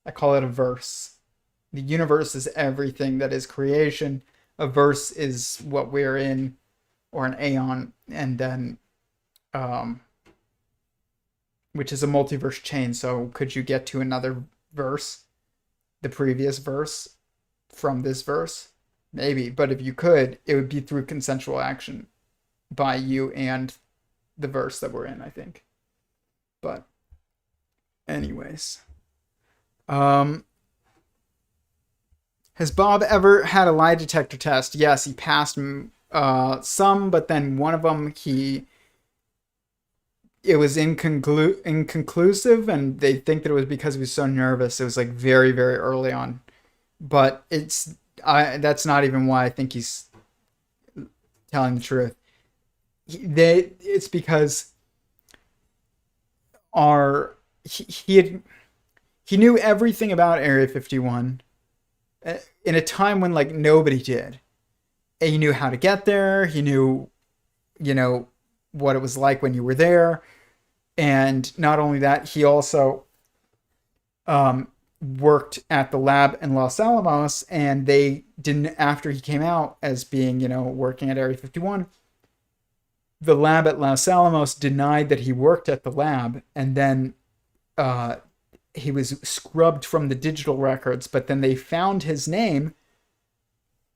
I call it a verse. The universe is everything that is creation. A verse is what we're in, or an aeon, and then um, which is a multiverse chain. So could you get to another verse, the previous verse, from this verse? Maybe, but if you could, it would be through consensual action by you and the verse that we're in, I think. But anyways, um, has Bob ever had a lie detector test? Yes, he passed some, but then one of them it was inconclusive, and they think that it was because he was so nervous. It was like very very early on, but that's not even why I think he's telling the truth. It's because he knew everything about Area 51 in a time when like nobody did. And he knew how to get there. He knew, what it was like when you were there. And not only that, he also worked at the lab in Los Alamos, and they didn't, after he came out as being, working at Area 51, the lab at Los Alamos denied that he worked at the lab, and then he was scrubbed from the digital records, but then they found his name,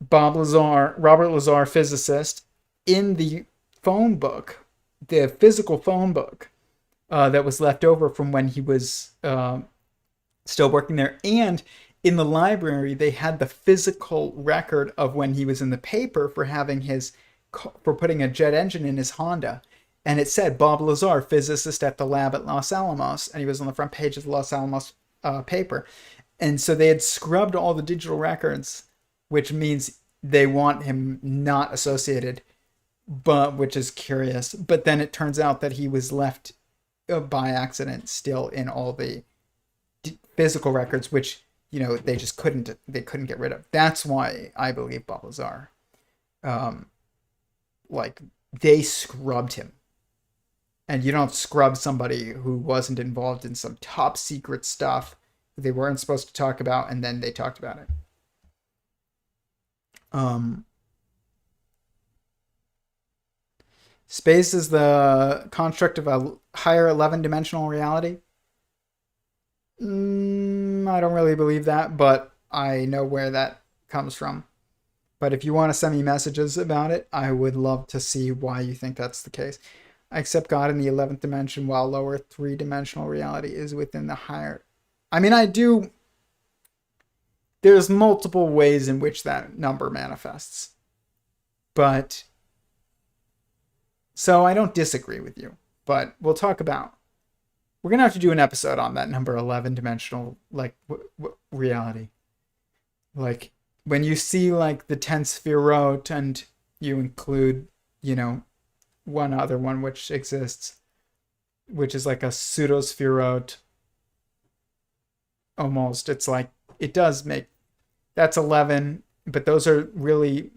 Bob Lazar, Robert Lazar, physicist, in the phone book, the physical phone book that was left over from when he was still working there. And in the library, they had the physical record of when he was in the paper for putting a jet engine in his Honda. And it said Bob Lazar, physicist at the lab at Los Alamos. And he was on the front page of the Los Alamos paper. And so they had scrubbed all the digital records, which means they want him not associated, but which is curious. But then it turns out that he was left by accident still in all the physical records, which, they just couldn't get rid of. That's why I believe Bob Lazar. They scrubbed him. And you don't scrub somebody who wasn't involved in some top secret stuff they weren't supposed to talk about, and then they talked about it. Space is the construct of a higher 11-dimensional reality. I don't really believe that, but I know where that comes from. But if you want to send me messages about it, I would love to see why you think that's the case. I accept God in the 11th dimension, while lower 3-dimensional reality is within the higher. I mean, I do. There's multiple ways in which that number manifests. But so I don't disagree with you, but we're going to have to do an episode on that number 11-dimensional, reality. Like when you see like the 10th Every0ne, and you include, one other one which exists, which is like a pseudo-Every0ne almost. It's like, it does make, that's 11, but those are really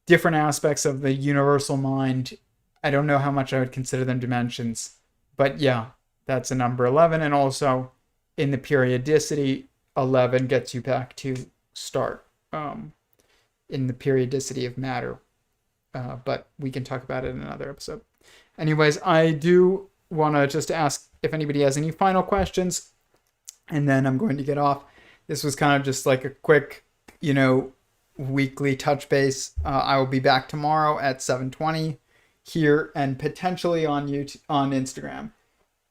different aspects of the universal mind. I don't know how much I would consider them dimensions, but yeah, that's a number 11. And also in the periodicity, 11 gets you back to start in the periodicity of matter. But we can talk about it in another episode. Anyways, I do want to just ask if anybody has any final questions, and then I'm going to get off. This was kind of just like a quick, weekly touch base. I will be back tomorrow at 7:20 here, and potentially on YouTube, on Instagram.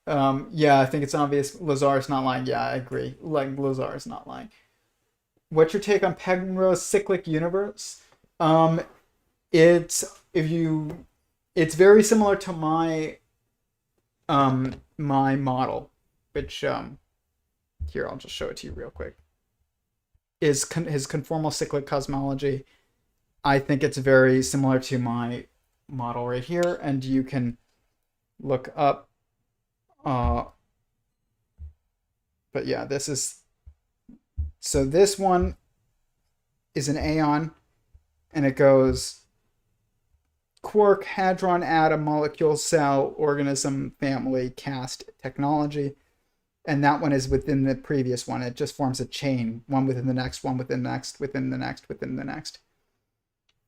Yeah, I think it's obvious Lazar's not lying. Yeah, I agree. Like, Lazar's not lying. What's your take on Penrose's cyclic universe? It's very similar to my my model, which here, I'll just show it to you real quick. is his conformal cyclic cosmology. I think it's very similar to my model right here, and you can look up. But yeah, this is, so this one is an aeon, and it goes quark, hadron, atom, molecule, cell, organism, family, caste, technology. And that one is within the previous one. It just forms a chain, one within the next, one within the next, within the next, within the next.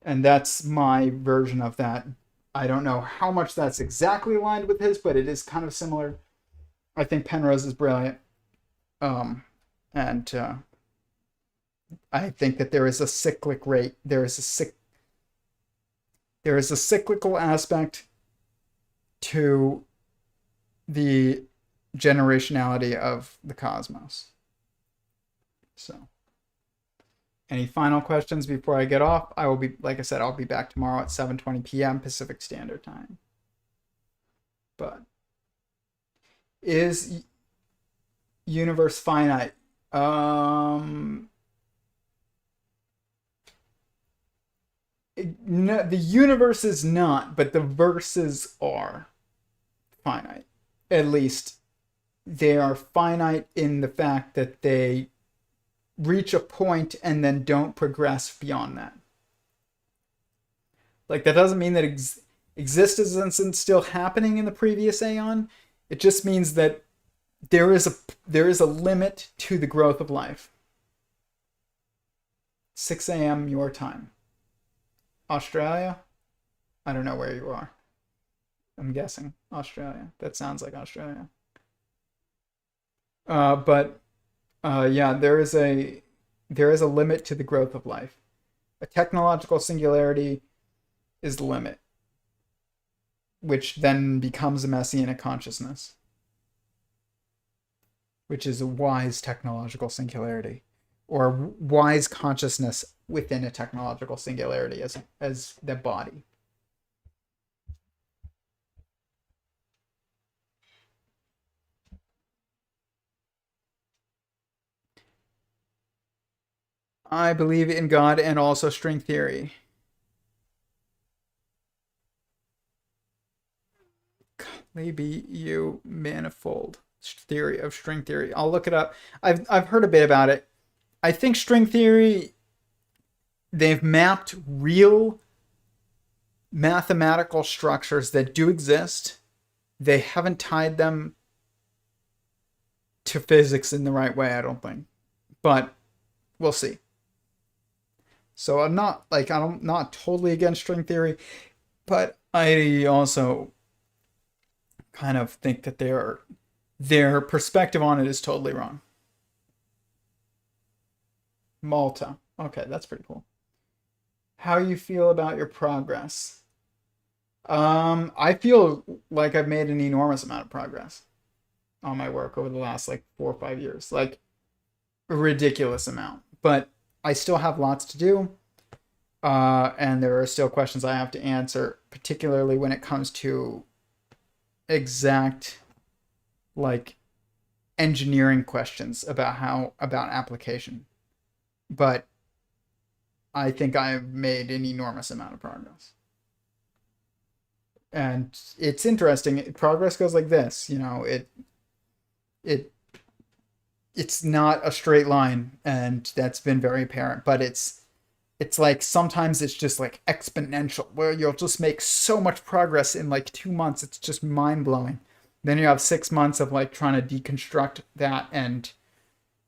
And that's my version of that. I don't know how much that's exactly aligned with his, but it is kind of similar. I think Penrose is brilliant. And I think that there is a cyclic rate. There is a cyclical aspect to the generationality of the cosmos. So, any final questions before I get off? I will be, like I said, I'll be back tomorrow at 7:20 p.m. Pacific Standard Time. But is universe finite? No, the universe is not, but the verses are finite. At least they are finite in the fact that they reach a point and then don't progress beyond that. Like, that doesn't mean that existence isn't still happening in the previous aeon. It just means that there is a limit to the growth of life. 6 a.m. your time. Australia? I don't know where you are. I'm guessing Australia. That sounds like Australia. But yeah, there is a limit to the growth of life. A technological singularity is the limit, which then becomes a messianic consciousness, which is a wise technological singularity, or wise consciousness within a technological singularity as the body. I believe in God and also string theory. Maybe you manifold theory of string theory. I'll look it up. I've heard a bit about it. I think string theory, they've mapped real mathematical structures that do exist. They haven't tied them to physics in the right way, I don't think. But we'll see. So I'm not totally against string theory, but I also kind of think that their perspective on it is totally wrong. Malta. Okay, that's pretty cool. How you feel about your progress? I feel like I've made an enormous amount of progress on my work over the last 4 or 5 years. Like, a ridiculous amount. But I still have lots to do. And there are still questions I have to answer, particularly when it comes to exact engineering questions about application. But I think I've made an enormous amount of progress. And it's interesting. Progress goes like this, it's not a straight line, and that's been very apparent, but it's like sometimes it's just exponential, where you'll just make so much progress in 2 months. It's just mind blowing. Then you have 6 months of trying to deconstruct that and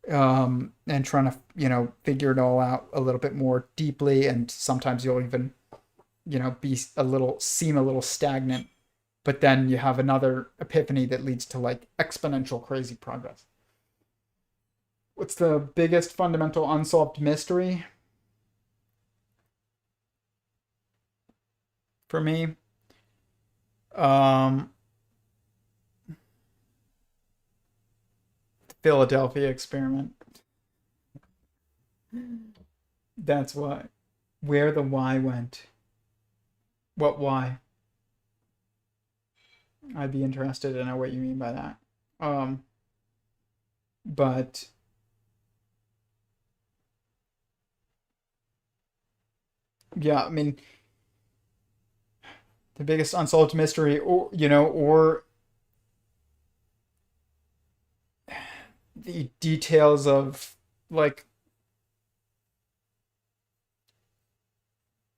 trying to figure it all out a little bit more deeply, and sometimes you'll even seem a little stagnant, but then you have another epiphany that leads to exponential crazy progress. What's the biggest fundamental unsolved mystery for me? Philadelphia experiment. That's why. Where the why went. What why? I'd be interested to know what you mean by that. But Yeah, I mean, the biggest unsolved mystery, or the details of like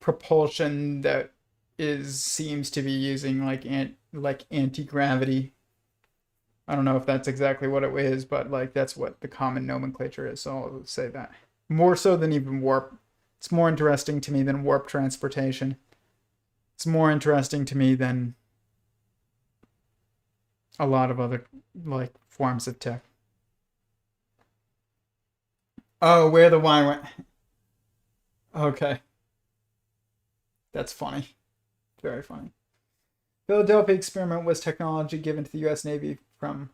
propulsion that is seems to be using like anti-gravity. I don't know if that's exactly what it is, but like that's what the common nomenclature is. So I'll say that. More so than even warp. It's more interesting to me than warp transportation. It's more interesting to me than a lot of other like forms of tech. Oh, where the wine went. Okay, that's funny. Very funny. Philadelphia experiment was technology given to the U.S. Navy from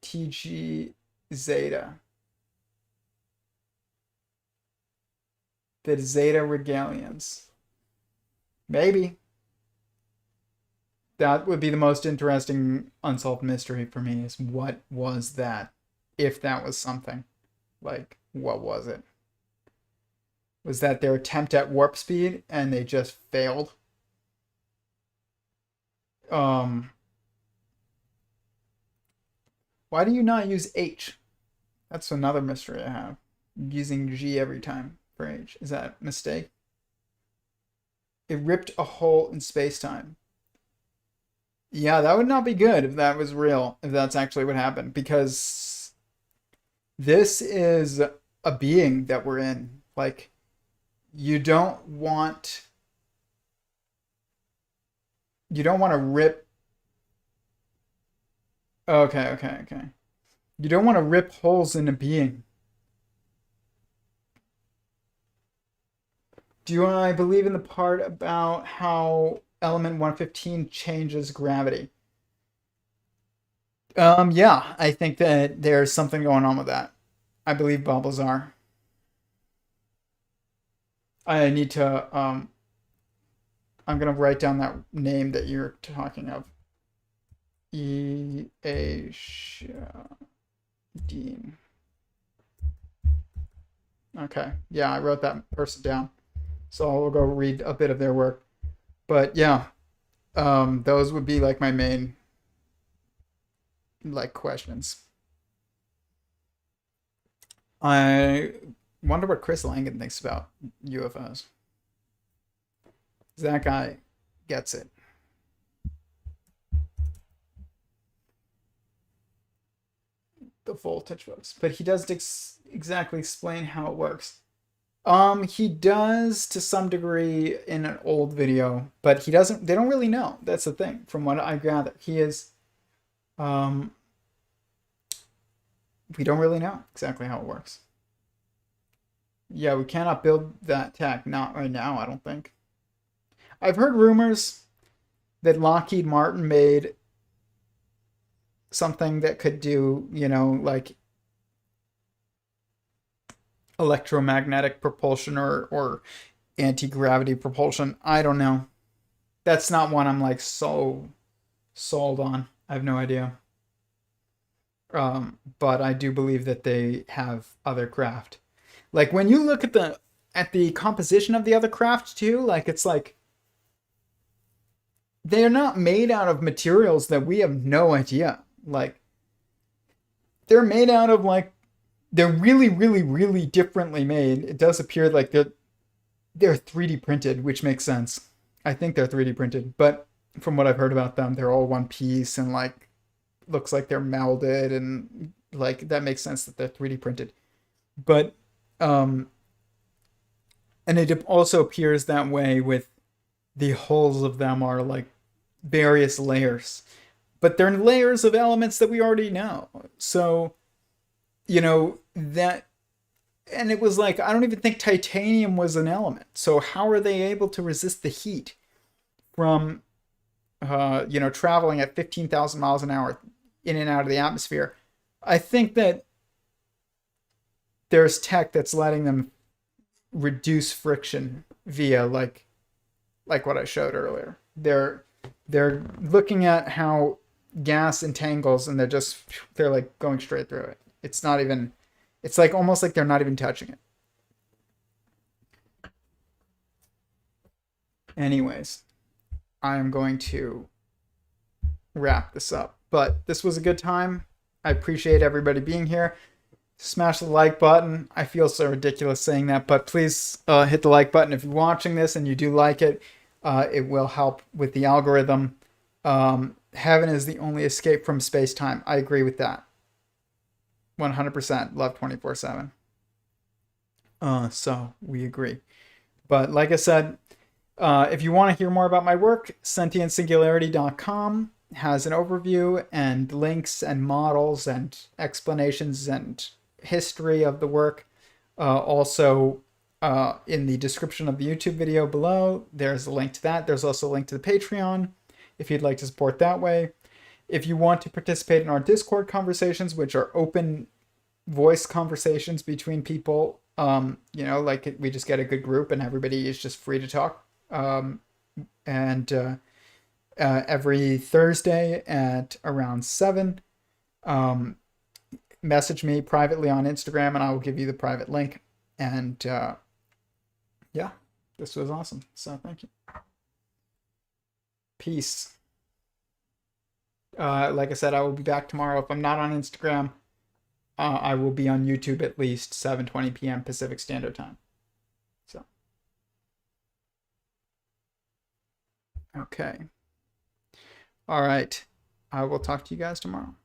TG Zeta. The Zeta Regalians. Maybe. That would be the most interesting unsolved mystery for me is what was that? If that was something. Like, what was it? Was that their attempt at warp speed and they just failed? Um, why do you not use H? That's another mystery I have. Using G every time for H. Is that a mistake? It ripped a hole in space-time. Yeah, that would not be good if that was real, if that's actually what happened, because this is a being that we're in. Like, you don't want to rip. Okay, okay, okay. You don't want to rip holes in a being. Do I believe in the part about how element 115 changes gravity? Yeah, I think that there's something going on with that. I believe bubbles are. I need to I'm gonna write down that name that you're talking of. E.A. Dean. Okay. Yeah, I wrote that person down. So I'll go read a bit of their work. But yeah, those would be like my main like questions. I wonder what Chris Langan thinks about UFOs. That guy gets it. The voltage works, but he doesn't exactly explain how it works. He does to some degree in an old video, but he doesn't. They don't really know. That's the thing, from what I gather. He is. Um, we don't really know exactly how it works. Yeah, we cannot build that tech. Not right now, I don't think. I've heard rumors that Lockheed Martin made something that could do, like electromagnetic propulsion or anti-gravity propulsion. I don't know. That's not one I'm like so sold on. I have no idea. But I do believe that they have other craft. Like when you look at the composition of the other craft too, like it's like they're not made out of materials that we have no idea. Like they're made out of like they're really, really, really differently made. It does appear like they're 3D printed, which makes sense. I think they're 3D printed, but from what I've heard about them, they're all one piece and like looks like they're melded and like that makes sense that they're 3D printed. But um and it also appears that way with the hulls of them are like various layers. But they're layers of elements that we already know. So, that and it was like I don't even think titanium was an element. So how are they able to resist the heat from traveling at 15,000 miles an hour in and out of the atmosphere? I think that there's tech that's letting them reduce friction via like what I showed earlier. They're looking at how gas entangles and they're like going straight through it. It's not even it's like almost like they're not even touching it. Anyways, I am going to wrap this up. But this was a good time. I appreciate everybody being here. Smash the like button. I feel so ridiculous saying that, but please hit the like button if you're watching this and you do like it. It will help with the algorithm. Heaven is the only escape from space-time. I agree with that. 100%. Love 24/7. So we agree. But like I said, if you want to hear more about my work, sentientsingularity.com has an overview and links and models and explanations and history of the work. Also, in the description of the YouTube video below, there's a link to that. There's also a link to the Patreon if you'd like to support that way. If you want to participate in our Discord conversations, which are open voice conversations between people, like we just get a good group and everybody is just free to talk. And every Thursday at around 7, message me privately on Instagram and I will give you the private link. And yeah, this was awesome. So thank you. Peace. Like I said, I will be back tomorrow. If I'm not on Instagram, I will be on YouTube at least 7:20 p.m. Pacific Standard Time. So, okay. All right. I will talk to you guys tomorrow.